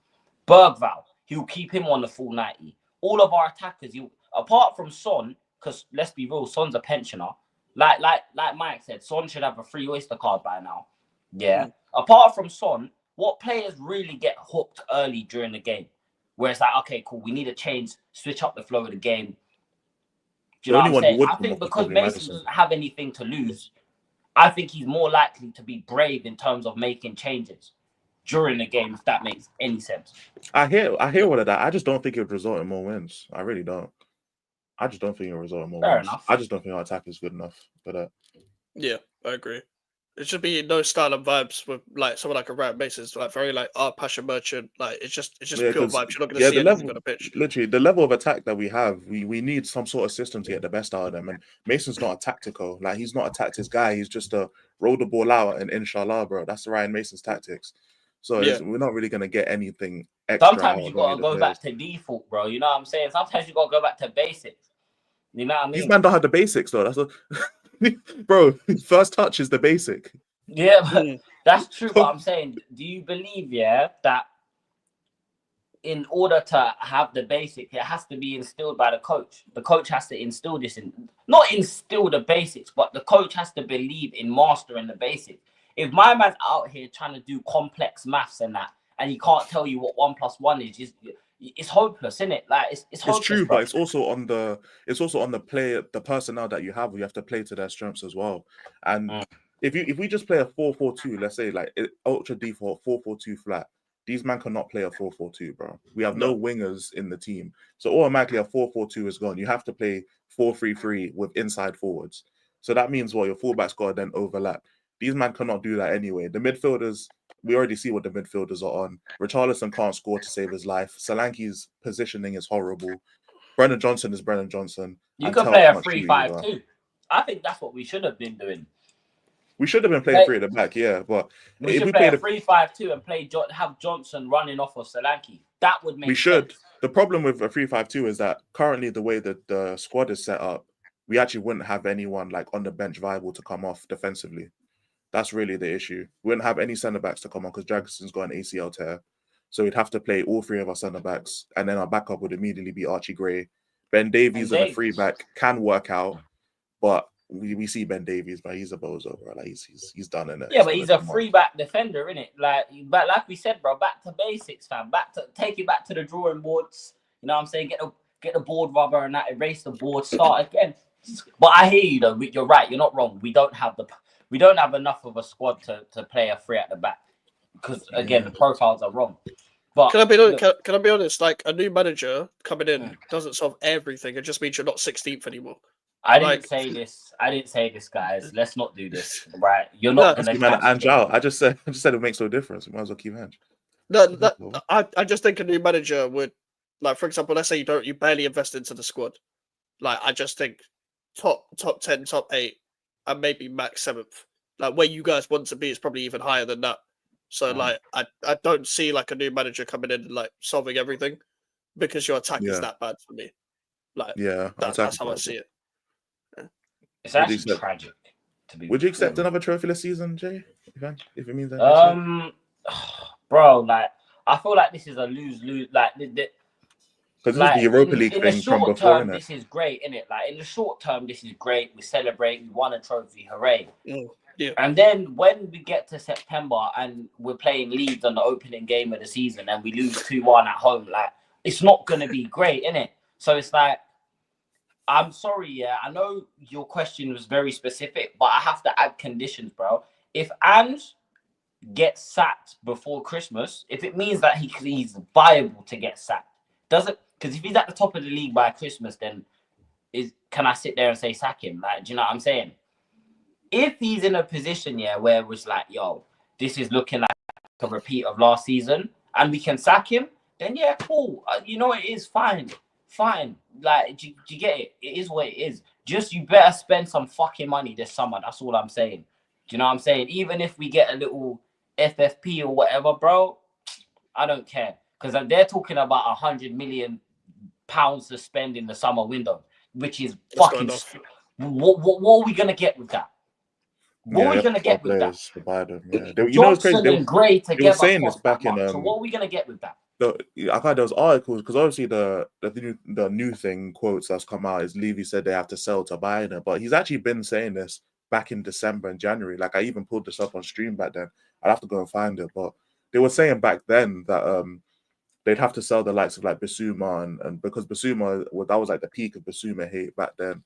Bergval, he'll keep him on the full 90. All of our attackers, apart from Son, because let's be real, Son's a pensioner. Like Mike said, Son should have a free Oyster card by now. Yeah. Apart from Son, what players really get hooked early during the game? Where it's like, okay, cool, we need to change, switch up the flow of the game. Do you know what I'm saying? I think because Mason doesn't have anything to lose, I think he's more likely to be brave in terms of making changes during the game, if that makes any sense. I hear all of that. I just don't think it would result in more wins. I really don't. I just don't think it will result in more wins. Enough. I just don't think our attack is good enough for that. Yeah, I agree. It should be no style and vibes with like someone like a Ryan Mason. It's like very like art passion merchant. Like it's just pure vibes. You're not going to see anything on the pitch. Literally, the level of attack that we have, we need some sort of system to get the best out of them. And Mason's not a tactical. Like, he's not a tactics guy. He's just a roll the ball out and inshallah, bro. That's Ryan Mason's tactics. So we're not really going to get anything extra. Sometimes you got to go back to default, bro. You know what I'm saying? Sometimes you got to go back to basics. You know what I mean? These men don't have the basics, though. That's bro, first touch is the basic. Yeah, but that's true. But I'm saying, do you believe, that in order to have the basic, it has to be instilled by the coach? The coach has to instill this not instill the basics, but the coach has to believe in mastering the basics. If my man's out here trying to do complex maths and that, and he can't tell you what 1 + 1 is, it's hopeless, isn't it? Like, it's hopeless. It's true, bro. but it's also on the player, the personnel that you have. You have to play to their strengths as well. And if we just play a 4-4-2, let's say like ultra default 4-4-2 flat, these men cannot play a 4-4-2, bro. We have no wingers in the team, so automatically a 4-4-2 is gone. You have to play 4-3-3 with inside forwards. So that means your fullbacks got to then overlap. These men cannot do that anyway. The midfielders, we already see what the midfielders are on. Richarlison can't score to save his life. Solanke's positioning is horrible. Brennan Johnson is Brennan Johnson. You can play a 3-5-2. I think that's what we should have been doing. We should have been playing 3 at the back, but we should play a 3-5-2 and have Johnson running off of Solanke. That would make sense. The problem with a 3-5-2 is that currently the way that the squad is set up, we actually wouldn't have anyone like on the bench viable to come off defensively. That's really the issue. We wouldn't have any centre backs to come on because Dragson's got an ACL tear. So we'd have to play all 3 of our centre backs, and then our backup would immediately be Archie Gray. Ben Davies and a free back can work out, but we see Ben Davies, but he's a bozo, bro. Like he's done in it. Yeah, but he's a free back defender, innit? Like we said, bro, back to basics, fam. Take it back to the drawing boards. You know what I'm saying? Get the board rubber and that, erase the board, start again. But I hear you though. You're right. You're not wrong. We don't have enough of a squad to play a 3 at the back because again the profiles are wrong. But can I be honest? Like, a new manager coming in doesn't solve everything. It just means you're not 16th anymore. I didn't say this, guys. Let's not do this, right? You're not going to Ange out. I just said it makes no difference. We might as well keep Ange. I just think a new manager would, like, for example, let's say you barely invest into the squad. Like, I just think top 10, top 8, and maybe max 7th. Like, where you guys want to be is probably even higher than that. So, like, I don't see like a new manager coming in and like solving everything because your attack is that bad for me. Like, that's how I see it. It's actually tragic. Would you accept another trophyless season, Jay? If it means that? Bro, like, I feel like this is a lose-lose. Like, because this is the Europa League thing from before, term, this is great, innit? Like, in the short term, this is great. We celebrate. We won a trophy. Hooray! Yeah. And then when we get to September and we're playing Leeds on the opening game of the season and we lose 2-1 at home, like, it's not gonna be great, innit? So it's like, I'm sorry, I know your question was very specific, but I have to add conditions, bro. If Ange gets sacked before Christmas, if it means that he's viable to get sacked, doesn't, because if he's at the top of the league by Christmas, then can I sit there and say sack him? Like, do you know what I'm saying? If he's in a position, where it was like, yo, this is looking like a repeat of last season, and we can sack him, then cool. You know, it is fine. Like, do you get it? It is what it is. Just you better spend some fucking money this summer. That's all I'm saying. Do you know what I'm saying? Even if we get a little FFP or whatever, bro, I don't care, because they're talking about £100 million to spend in the summer window, which is fucking. What are we gonna get with that? What are we gonna get with that? To buy them, you Johnson know, it's crazy. and Gray together. They were saying this back in. So what are we gonna get with that? I thought those articles, because obviously the new thing quotes that's come out is Levy said they have to sell to buy it, but he's actually been saying this back in December and January. Like, I even pulled this up on stream back then. I'd have to go and find it, but they were saying back then that they'd have to sell the likes of like Basuma and because Basuma, that was like the peak of Basuma hate back then,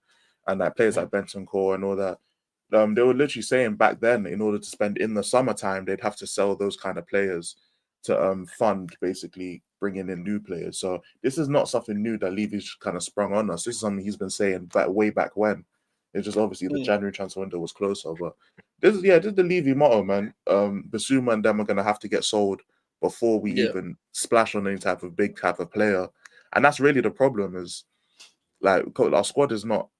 and like players like Bentancur and all that. They were literally saying back then, in order to spend in the summertime, they'd have to sell those kind of players to fund basically bringing in new players. So this is not something new that Levy's kind of sprung on us. This is something he's been saying way back when. It's just obviously the January transfer window was closer, but this is the Levy motto, man. Basuma and them are gonna have to get sold before we even splash on any type of big type of player, and that's really the problem. Is like our squad's not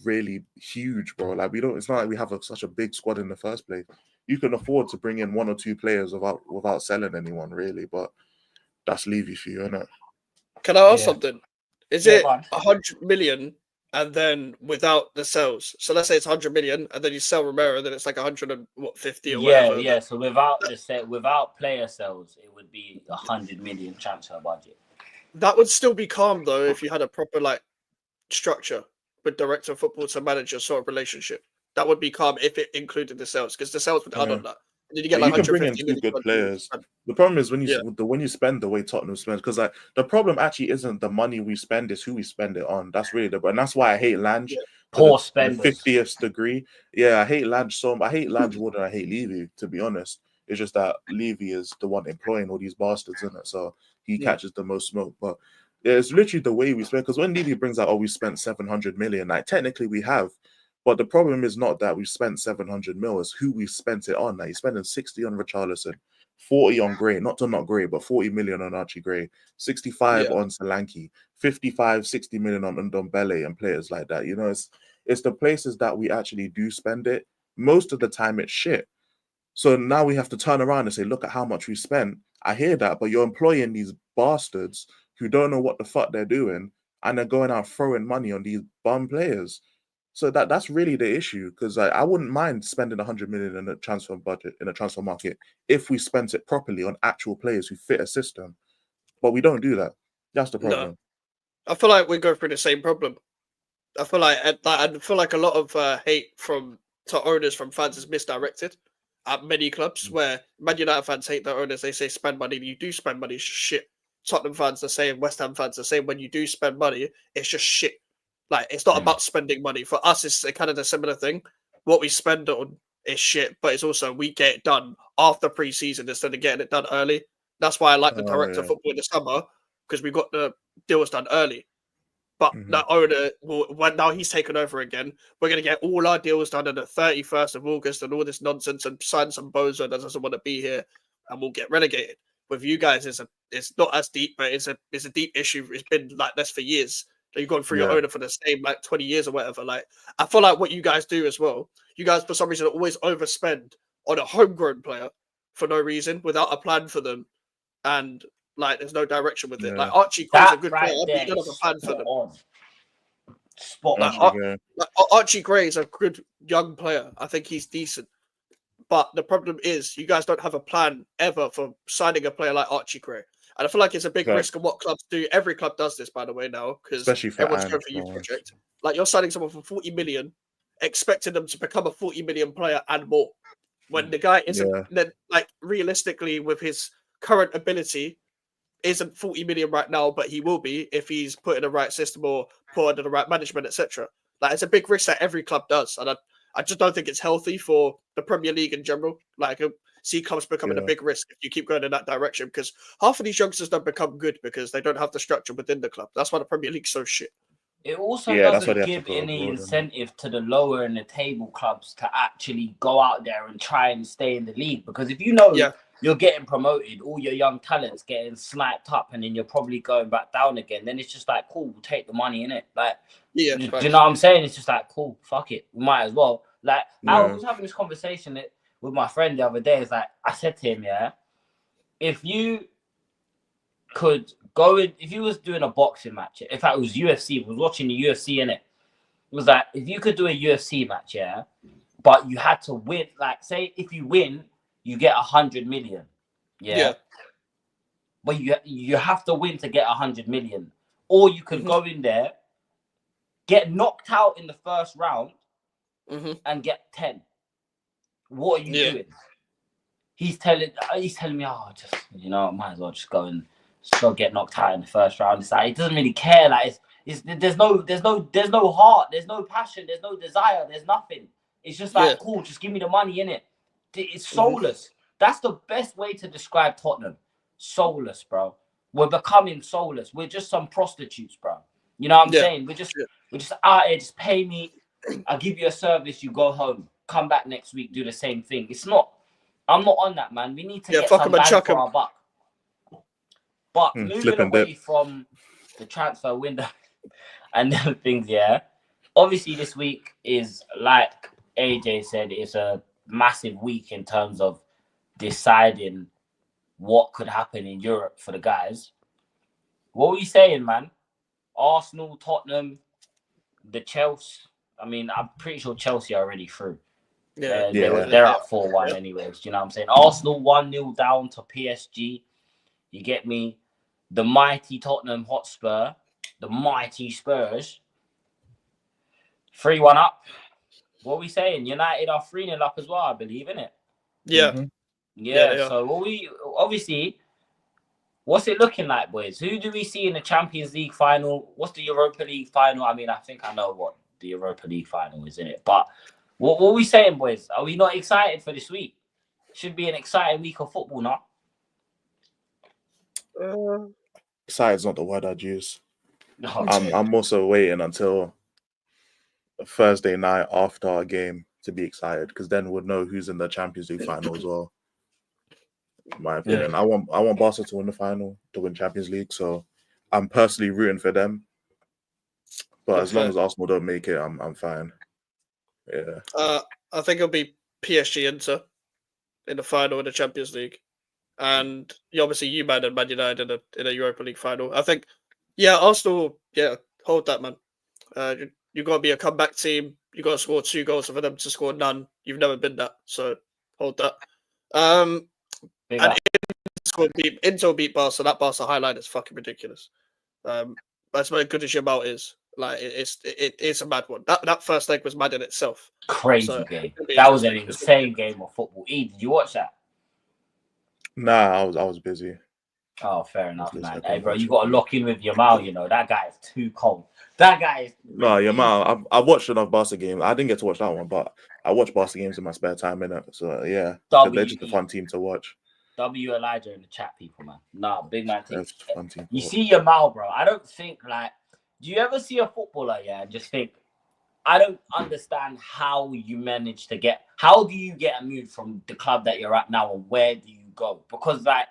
really huge, bro. Like it's not like we have such a big squad in the first place. You can afford to bring in one or two players without selling anyone, really. But that's Levy for you, isn't it? Can I ask something? Is it 100 million and then without the sales? So let's say it's 100 million and then you sell Romero, then it's like 150 or whatever. Yeah. So without player sales, it would be 100 million transfer budget. That would still be calm though if you had a proper like structure with director of football to manager sort of relationship. That would be calm if it included the sales, because the sales would add on that. And then you get like you can bring in two good players. The problem is when you spend the way Tottenham spends, because like the problem actually isn't the money we spend, it's who we spend it on. That's really and that's why I hate Lange. Poor spenders. 50th degree. Yeah, I hate Lange I hate Lange more than I hate Levy, to be honest. It's just that Levy is the one employing all these bastards in it, so he catches the most smoke. But it's literally the way we spend, because when Levy brings out, we spent 700 million, like technically we have. But the problem is not that we've spent 700 mil, it's who we spent it on. Like, you're spending 60 on Richarlison, 40 on Gray, not Gray, but 40 million on Archie Gray, 65 on Solanke, 55, 60 million on Ndombele and players like that. You know, it's the places that we actually do spend it. Most of the time it's shit. So now we have to turn around and say, look at how much we spent. I hear that, but you're employing these bastards who don't know what the fuck they're doing, and they're going out throwing money on these bum players. So that's really the issue, because I wouldn't mind spending 100 million in a transfer budget, in a transfer market, if we spent it properly on actual players who fit a system. But we don't do that. That's the problem. No. I feel like we go through the same problem. I feel like a lot of hate to owners from fans is misdirected at many clubs, where Man United fans hate their owners. They say spend money. You do spend money, it's just shit. Tottenham fans the same. West Ham fans the same. When you do spend money, it's just shit. Like, it's not about spending money. For us, it's kind of a similar thing. What we spend on is shit, but it's also we get it done after pre-season instead of getting it done early. That's why I like the director of football in the summer, because we got the deals done early. But the owner, now he's taken over again, we're going to get all our deals done on the 31st of August and all this nonsense, and sign some bozo that doesn't want to be here, and we'll get relegated. With you guys, it's not as deep, but it's a deep issue. It's been like this for years. You've gone through your owner for the same like 20 years or whatever. Like, I feel like what you guys do as well, you guys for some reason always overspend on a homegrown player for no reason, without a plan for them, and like there's no direction with it. Like Archie Gray's a good player, but you don't have a plan for them. Spot on. Archie Gray is a good young player. I think he's decent. But the problem is you guys don't have a plan ever for signing a player like Archie Gray. And I feel like it's a big risk of what clubs do. Every club does this, by the way, now, because everyone's going for youth project. Like, you're signing someone for 40 million, expecting them to become a 40 million player and more. When the guy isn't, like, realistically, with his current ability, isn't 40 million right now, but he will be if he's put in the right system or put under the right management, etc. Like, it's a big risk that every club does. And I just don't think it's healthy for the Premier League in general. Like, see clubs becoming a big risk if you keep going in that direction. Because half of these youngsters don't become good because they don't have the structure within the club. That's why the Premier League's so shit. It also that's why they doesn't have to give go any abroad, incentive to the lower in the table clubs to actually go out there and try and stay in the league. Because if you know you're getting promoted, all your young talents getting sniped up, and then you're probably going back down again, then it's just like, cool, we'll take the money in it. Like, do you know what I'm saying? It's just like, cool, fuck it, we might as well. Like, I was having this conversation with my friend the other day. It's like, I said to him, if you could go in, if you was doing a boxing match, in fact it was UFC, was watching the UFC in it. It was like, if you could do a UFC match, but you had to win, like, say if you win, you get 100 million. But you have to win to get 100 million. Or you could go in there, get knocked out in the first round, and get 10. What are you doing? He's telling me, oh, just, might as well just go and get knocked out in the first round. It's like, he doesn't really care. Like, there's no heart, there's no passion, there's no desire, there's nothing. It's just like, cool, just give me the money, innit? It's soulless. That's the best way to describe Tottenham. Soulless, bro. We're becoming soulless. We're just some prostitutes, bro. You know what I'm saying? We're just out here, just pay me, I'll give you a service, you go home, come back next week, do the same thing. I'm not on that, man. We need to get some bang for our buck. But moving away from the transfer window and them things, obviously this week is, like AJ said, it's a massive week in terms of deciding what could happen in Europe for the guys. What were you saying, man? Arsenal, Tottenham, the Chelsea. I mean, I'm pretty sure Chelsea are already through. They're up 4-1 anyways. Do you know what I'm saying? Arsenal 1-0 down to PSG. You get me? The mighty Tottenham Hotspur, the mighty Spurs, 3-1 up. What are we saying? United are 3-0 up as well, I believe, innit? So obviously, what's it looking like, boys? Who do we see in the Champions League final? What's the Europa League final? I mean, I think I know what the Europa League final is, innit? But what are we saying, boys? Are we not excited for this week? Should be an exciting week of football, now. Excited's not the word I'd use. I'm also waiting until Thursday night after our game to be excited, because then we'll know who's in the Champions League final as well. In my opinion, I want Barca to win the final, to win Champions League. So I'm personally rooting for them. But as long as Arsenal don't make it, I'm fine. I think it'll be PSG Inter in the final of the Champions League, and obviously you man and Man United in a Europa League final. I think, Arsenal, hold that, man. You got to be a comeback team. You got to score 2 goals for them to score none. You've never been that, so hold that. And Inter beat Barca. That Barca highlight is fucking ridiculous. That's as good as your mouth is. Like, it's a mad one. That first leg was mad in itself. Crazy game. That was an insane game of football. Did you watch that? Nah, I was busy. Oh, fair enough, man. Hey, bro, you got to lock in with Yamal. That guy is too cold. That guy is. No, Yamal. I watched enough Barca games. I didn't get to watch that one, but I watch Barca games in my spare time, innit? So they're just a fun team to watch. W Elijah in the chat, people, man. Nah, big man thing. That's a fun team. You see Yamal, bro. I don't think, like, do you ever see a footballer, and just think, I don't understand how you manage to get. How do you get a move from the club that you're at now, and where do you go? Because, like,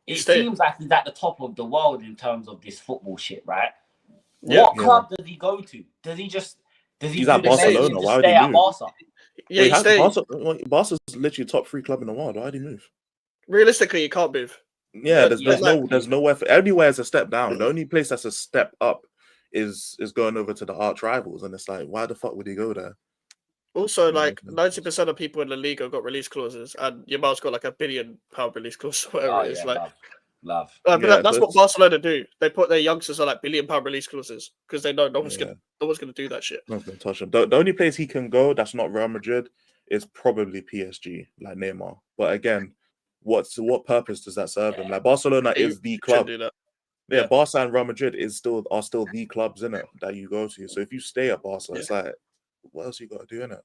it seems like he's at the top of the world in terms of this football shit, right? What club does he go to? Does he He's at Barcelona. Why would he move? Barca? Barca's literally top 3 club in the world. Why would he move? Realistically, you can't move. Yeah, there's nowhere for everywhere is a step down. The only place that's a step up is going over to the arch rivals, and it's like, why the fuck would he go there? Also, like 90% of people in the league have got release clauses, and Yamal's got like £1 billion release clause, whatever it is. Love. But that's what Barcelona do. They put their youngsters on like £1 billion release clauses because they know no one's gonna do that shit. No one's gonna touch him. The only place he can go that's not Real Madrid is probably PSG, like Neymar. But again, what purpose does that serve him? Like, Barcelona is the club. Barca and Real Madrid are still the clubs, in it, that you go to. So if you stay at Barca, it's like, what else you got to do in it?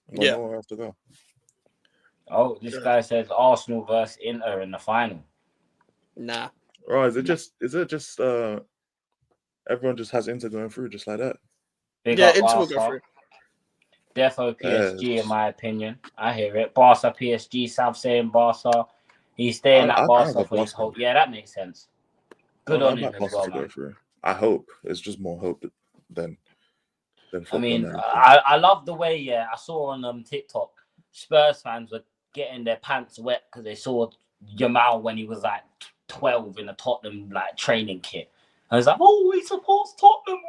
Nowhere else to go. Oh, this guy says Arsenal versus Inter in the final. Nah. Or is it just everyone just has Inter going through just like that? Big Yeah, up Inter will go Barca. through. Defo PSG, in my opinion. I hear it. Barca, PSG, South saying Barca. He's staying at I Barca got for his Barca. whole. Yeah, that makes sense. Good I on him back as Barca well, to go man. through. I hope it's just more hope than I football. mean, now. I love the way, I saw on TikTok, Spurs fans were getting their pants wet because they saw Yamal when he was like 12 in a Tottenham like training kit. I was like, oh, he supports Tottenham.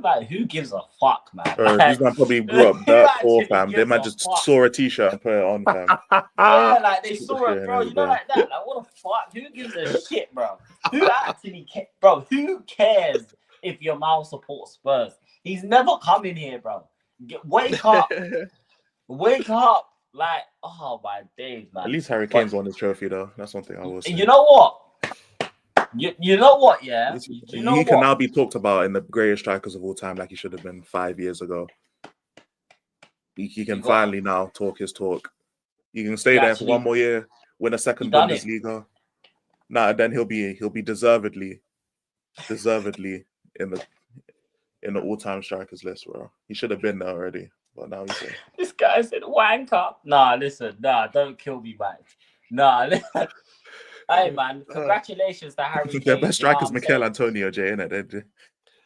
Like, who gives a fuck, man? These man probably grew up who dirt poor, actually fam. They gives might a just fuck? saw a t-shirt and put it on, fam. Yeah, like they saw Yeah, it, bro. You know, bro. like that. Like, what the fuck? Who gives a shit, bro? Who actually cares, bro? Who cares if your mouth supports Spurs? He's never coming here, bro. Wake up, wake up! Like, oh my days, man. At least Harry Kane's won the trophy, though. That's one thing I will say. You know what? You know what? Yeah, he can now be talked about in the greatest strikers of all time, like he should have been 5 years ago. He can finally now talk his talk. He can stay there for one more year, win a second Bundesliga. Nah, then he'll be deservedly in the all-time strikers list, bro. He should have been there already, but now he's there. This guy said wanker. Nah, listen, don't kill me, man. Nah, listen. Hey, man, congratulations to Harry Kane. Their best striker is Mikel Antonio, Jay, innit?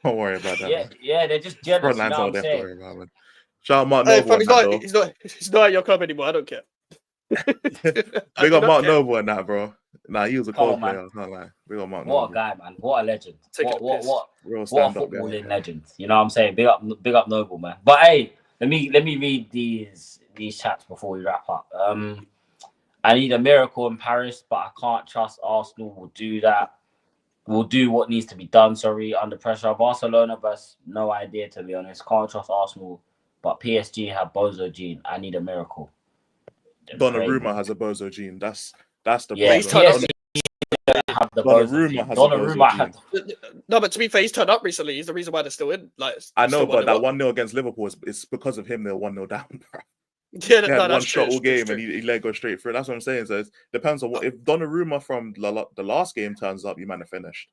Don't worry about that. Man. Yeah, they're just jealous. Front You lines know all what they I'm have to saying? worry about, man. Shout out Mark Noble. He's not at your club anymore. I don't care. Big up Mark Noble and that, bro. Nah, he was a cold player. I can't lie. Big up Mark Noble. What a guy, man. What a legend. What a footballing legend. You know what I'm saying? Big up Noble, man. But hey, let me read these chats before we wrap up. I need a miracle in Paris, but I can't trust Arsenal will do that. Will do what needs to be done, under pressure. Barcelona, but no idea, to be honest. Can't trust Arsenal, but PSG have Bozo gene. I need a miracle. Donnarumma has a Bozo gene. That's the problem. PSG have the Donnarumma has a Bozo gene. No, but to be fair, he's turned up recently. He's the reason why they're still in. Like, I know, but that 1-0 against Liverpool it's because of him. They're 1-0 down, bro. Yeah, he had one shot all game and he let go straight through. That's what I'm saying. So it depends on what. If Donnarumma from the last game turns up, you might have finished.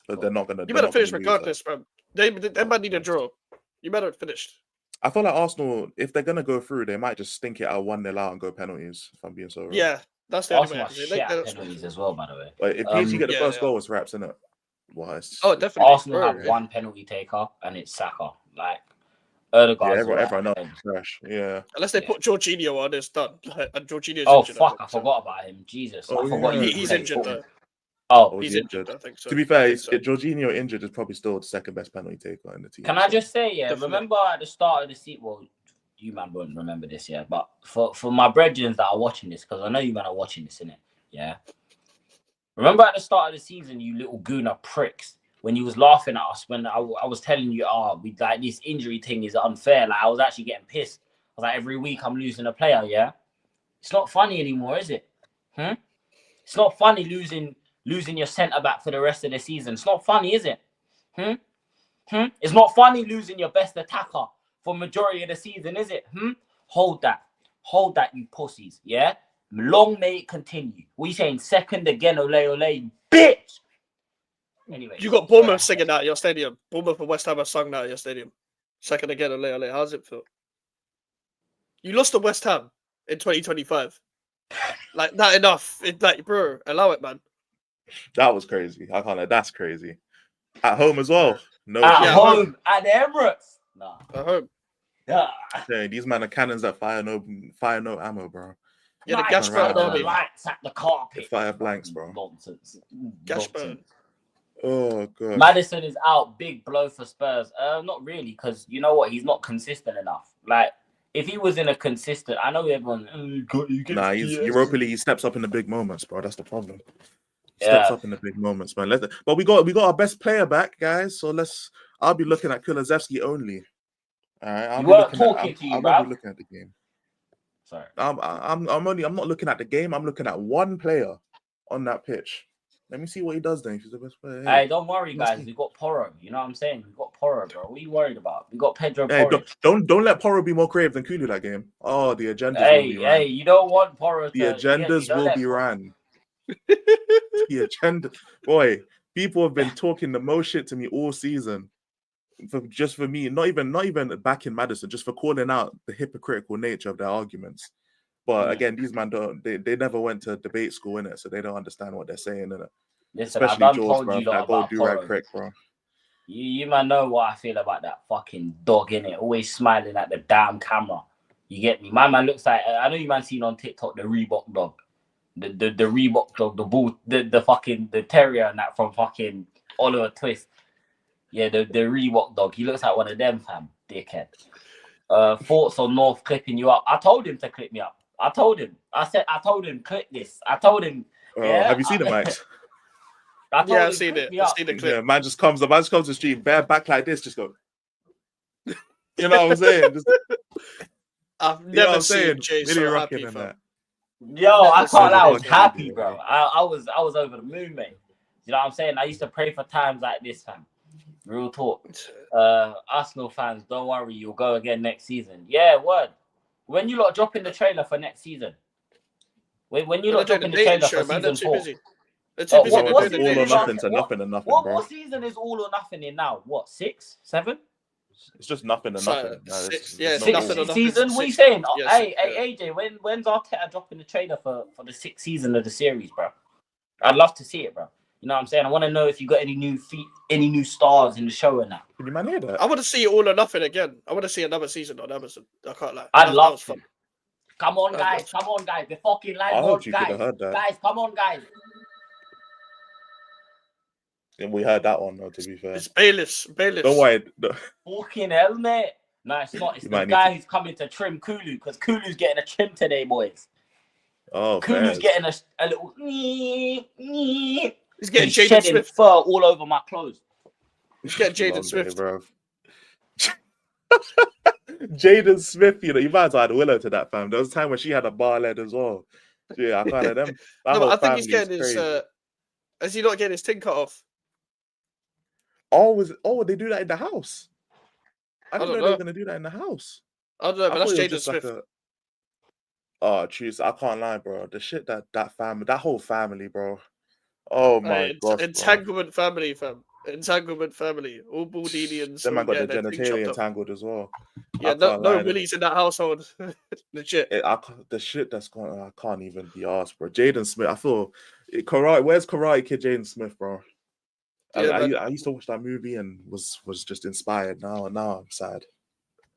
But they're not gonna. You better finish regardless, bro. They might need a draw. You better finish. I feel like Arsenal, if they're gonna go through, they might just stink it out 1-0 out and go penalties. If I'm being so wrong. Yeah, that's the Arsenal only way. Penalties as well, by the way. But if PSG get the first goal, it's wraps, isn't it? Definitely. Arsenal have one penalty taker, and it's Saka. Like. Everyone knows trash. Yeah. Unless they put Jorginho on, it's done. And Jorginho's injured. Fuck! I forgot about him. Jesus. I forgot he's injured though. Oh, he's injured. I think so. To be fair, Jorginho injured is probably still the second best penalty taker in the team. Can I just say, remember at the start of the season? Well, you man won't remember this, but for my brethren that are watching this, because I know you man are watching this, innit? Yeah. Remember at the start of the season, you little gooner pricks, when you was laughing at us when I was telling you, we like this injury thing is unfair. Like I was actually getting pissed. I was like, every week I'm losing a player. Yeah, it's not funny anymore, is it? It's not funny losing your centre back for the rest of the season. It's not funny, is it? It's not funny losing your best attacker for majority of the season, is it? Hold that, you pussies. Yeah, long may it continue. What are you saying? Second again, ole, you bitch. Anyway, you got Bournemouth singing that at your stadium. Bournemouth and West Ham have sung that at your stadium. Second again, ole. How's it feel? You lost to West Ham in 2025. Like, not enough. Like, bro, allow it, man. That was crazy. I can't lie. That's crazy. At home as well. No. At home. At the Emirates. Nah. At home. Yeah. These men are cannons that fire no ammo, bro. Yeah, the gas burn army. Lights at the carpet. The fire blanks, bro. Nonsense. Gas burn. Oh god. Madison is out. Big blow for Spurs. Not really, because you know what? He's not consistent enough. Like, if he was in a consistent, I know everyone. Nah, he's Europa League. He steps up in the big moments, bro. That's the problem. Steps up in the big moments, man. But we got our best player back, guys. So I'll be looking at Kulusevski only. All right. I'm not looking at the game. Sorry. I'm not looking at the game. I'm looking at one player on that pitch. Let me see what he does then. If he's the best player. Hey, don't worry, guys. We got Porro. You know what I'm saying? We got Porro, bro. What are you worried about? We got Pedro Hey, Porro. don't let Porro be more creative than Kulu that game. Oh, the agendas will be Hey, ran. you don't want Porro to. The agendas will be ran. The agenda, boy. People have been talking the most shit to me all season, for me, not even backing Madison, just for calling out the hypocritical nature of their arguments. But again, these man they never went to debate school in it, so they don't understand what they're saying in it. Listen, Especially I done George, told bro. you lot Like, go about do right Porro. quick, bro. You man know what I feel about that fucking dog, innit? Always smiling at the damn camera. You get me? My man looks like, I know you man seen on TikTok the Reebok dog. The Reebok dog, the bull, the fucking the terrier and that from fucking Oliver Twist. Yeah, the Reebok dog. He looks like one of them, fam. Dickhead. Thoughts on North clipping you up? I told him to clip me up. I told him. I told him clip this. I told him. Yeah. Have you seen it, Max? I've seen it. I've seen the clip. Yeah, man just comes to the street, bare back like this, just go. You know what I'm saying? Just, I've never seen Jay so happy, in that. Yo, I can't lie, I was happy, happy, bro. I was over the moon, mate. You know what I'm saying? I used to pray for times like this, fam. Real talk. Arsenal fans, don't worry, you'll go again next season. Yeah, word. When you lot dropping the trailer for next season? When you lot dropping the trailer for season 4? They're too busy. What all or nothing to nothing and nothing, bro. What season is all or nothing in now? What, 6, 7? It's just nothing and nothing. Six season. What are you saying? Hey, AJ, when's Arteta dropping the trailer for the 6th season of the series, bro? I'd love to see it, bro. You know what I'm saying? I want to know if you got any new stars in the show and that. Can you man hear that? I want to see it all or nothing again. I want to see another season on Amazon. I can't lie. I'd love to. Come on, guys. The fucking line. I hope you could have heard that. Guys, come on, guys. And we heard that one, though, to be fair. It's Bayless. Don't worry. Fucking hell, mate. No, it's not. It's the guy who's coming to trim Kulu, because Kulu's getting a trim today, boys. Oh, Kulu's getting a little... He's getting Jaden Smith fur all over my clothes. He's getting Jaden Smith, bro. Jaden Smith, you might as well add Willow to that, fam. There was a time when she had a bar lead as well. Yeah, I can't let them. No, I think he's getting his... Is he not getting his tin cut off? Oh, they do that in the house? I didn't know they were going to do that in the house. I don't know, but that's Jaden Smith. Oh, truth, I can't lie, bro. The shit that family, that whole family, bro. Oh my god. Entanglement family, fam. Entanglement family. All Baldinians. Then I got the genitalia entangled as well. Yeah, no Willies in that household. Legit. The shit that's going on, I can't even be asked, bro. Jaden Smith, I feel where's Karate Kid Jaden Smith, bro? Yeah, I used to watch that movie and was just inspired. Now I'm sad.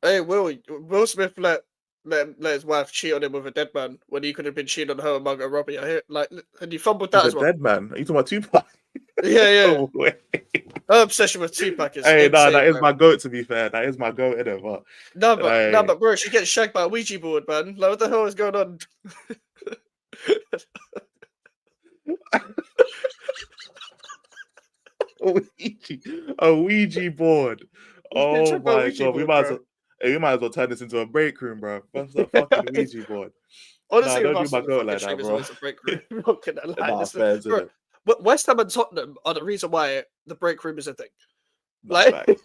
Hey, Will Smith let his wife cheat on him with a dead man when he could have been cheating on her and Margot Robbie. I hear, and he fumbled that as well. Dead man? Are you talking about Tupac? Yeah. Her obsession with Tupac is insane, that is my goat, to be fair. That is my goat, innit? But but bro, she gets shagged by a Ouija board, man. Like, what the hell is going on? A Ouija board. Oh my god, we might as well turn this into a break room, bro. What's that fucking Ouija board? Honestly, don't do my goat like that, bro. It's a break room. But West Ham and Tottenham are the reason why the break room is a thing. Like,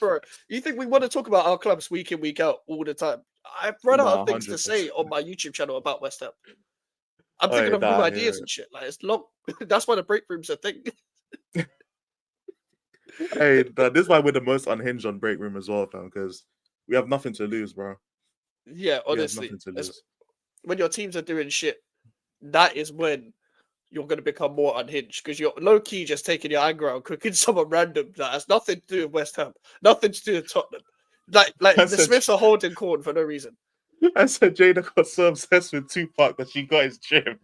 bro, you think we want to talk about our clubs week in, week out all the time? I've run out of things 100%. To say on my YouTube channel about West Ham. I'm thinking of new ideas and shit. Like, it's long. That's why the break room's a thing. This is why we're the most unhinged on break room as well, fam, because we have nothing to lose, bro. Yeah, honestly. When your teams are doing shit, that is when you're going to become more unhinged, because you're low-key just taking your anger out, cooking someone random that has nothing to do with West Ham, nothing to do with Tottenham. Like the Smiths are holding corn for no reason. I said Jada got so obsessed with Tupac that she got his gym.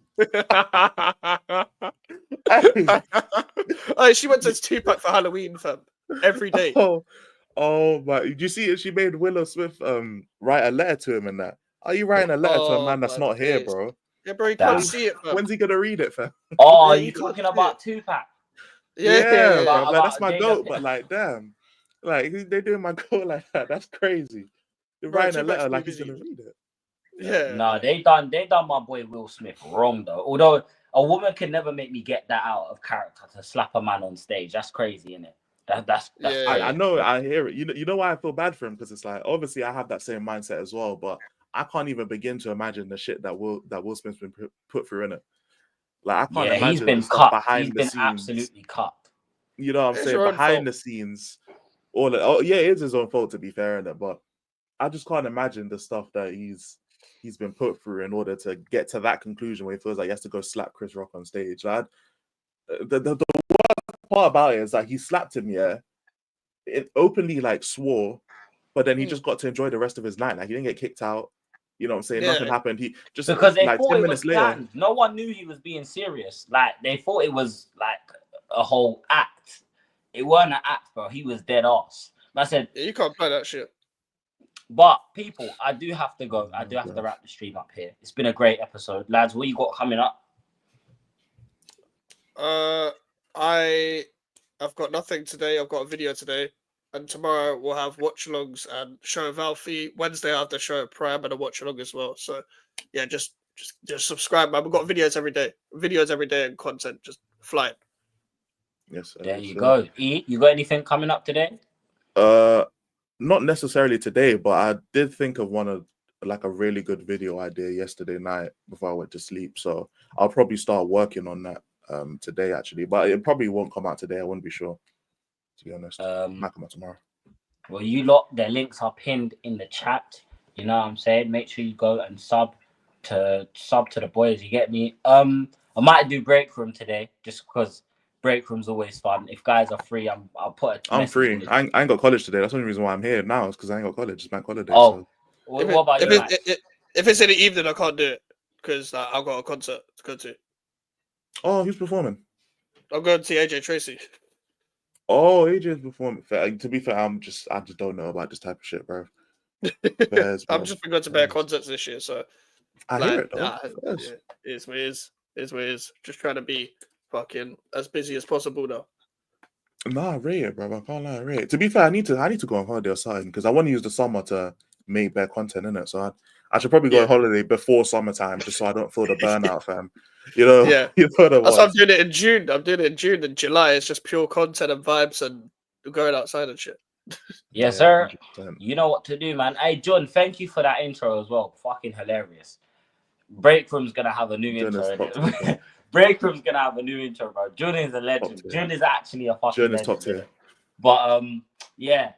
She went to Tupac for Halloween, fam. Every day. Oh my! Did you see it? She made Willow Smith write a letter to him and that. Are you writing a letter to a man that's not here, bro? Yeah, bro, you can't see it, fam. When's he gonna read it, fam? Oh, are you talking about Tupac? Yeah, bro. Like, that's my goat, but like, damn. Like, they're doing my goat like that. That's crazy. They're writing a letter like he's gonna read it. Yeah. No, they done my boy Will Smith wrong though. Although a woman can never make me get that out of character to slap a man on stage. That's crazy, isn't it? That's Yeah. I know, I hear it. You know why I feel bad for him? Because it's like, obviously I have that same mindset as well, but I can't even begin to imagine the shit that Will Smith's been put through in it. Like, I can't yeah. He's imagine been the stuff cut. behind He's the been scenes. absolutely cut. You know what I'm It's saying? your own Behind fault. the scenes, oh yeah, it is his own fault, to be fair, in it. But I just can't imagine the stuff that he's been put through in order to get to that conclusion where he feels like he has to go slap Chris Rock on stage. Like, the worst part about it is that he slapped him, yeah. It openly like swore, but then he just got to enjoy the rest of his night. Like, he didn't get kicked out. You know what I'm saying? Yeah. Nothing happened. He just Because they like thought 10 it was minutes later. planned. No one knew he was being serious. Like, they thought it was like a whole act. It wasn't an act, bro. He was dead ass. I said, Yeah, you can't play that shit. but people, I do have to go. I do have to wrap the stream up here. It's been a great episode. Lads, what you got coming up? I've got nothing today. I've got a video today. And tomorrow we'll have watch-alongs and show of Alfie. Wednesday I have the show of Prime and a watch-along as well. So yeah, just subscribe, man. We've got videos every day. Videos every day and content just flying. Yes, There you go. E, you got anything coming up today? Not necessarily today, but I did think of like a really good video idea yesterday night before I went to sleep. So I'll probably start working on that today, actually. But it probably won't come out today. I wouldn't be sure, to be honest. Might come out tomorrow. Well, you lot, the links are pinned in the chat. You know what I'm saying? Make sure you go and sub to the boys. You get me? I might do break room today just because break room's always fun. If guys are free, I'll put a I'm free. I ain't got college today. That's the only reason why I'm here now, is because I ain't got college. It's bank holiday. Oh, so. what about you? If it's in the evening, I can't do it because I've got a concert to go to. Oh, who's performing? I'm going to see AJ Tracy. Oh, AJ's performing. To be fair, I just don't know about this type of shit, bro. Fairs, bro. I'm just going to bear concerts this year, so I hear it though. yeah, it is what it is. It is what it is. Just trying to be fucking as busy as possible now. Nah, I rate it, bro. I can't lie, I rate it. To be fair, I need to go on holiday or something because I want to use the summer to make better content in it. So I should probably go on holiday before summertime just so I don't feel the burnout, fam. You know, yeah. You know what That's why I'm doing it in June. I'm doing it in June and July. It's just pure content and vibes and going outside and shit. Yes, sir. 100%. You know what to do, man. Hey, John, thank you for that intro as well. Fucking hilarious. Break room's gonna have a new intro. Break room's gonna have a new intro, bro. John is a legend. John is actually a fucking legend. Top tier. But yeah.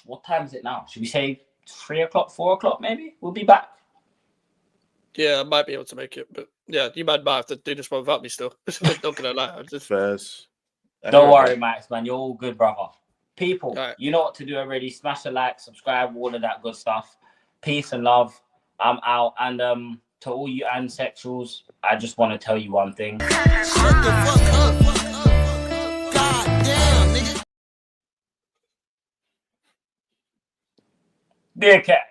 What time is it now? Should we say 3 o'clock, 4 o'clock? Maybe we'll be back. Yeah, I might be able to make it, but yeah, you might have to do this one without me still. Not gonna lie, I'm just Fairs. Don't worry, Max, man. You're all good, brother. People, right. You know what to do already. Smash a like, subscribe, all of that good stuff. Peace and love. I'm out. And to all you ansexuals, I just want to tell you one thing. Shut the fuck up. God damn, nigga. Dear cat.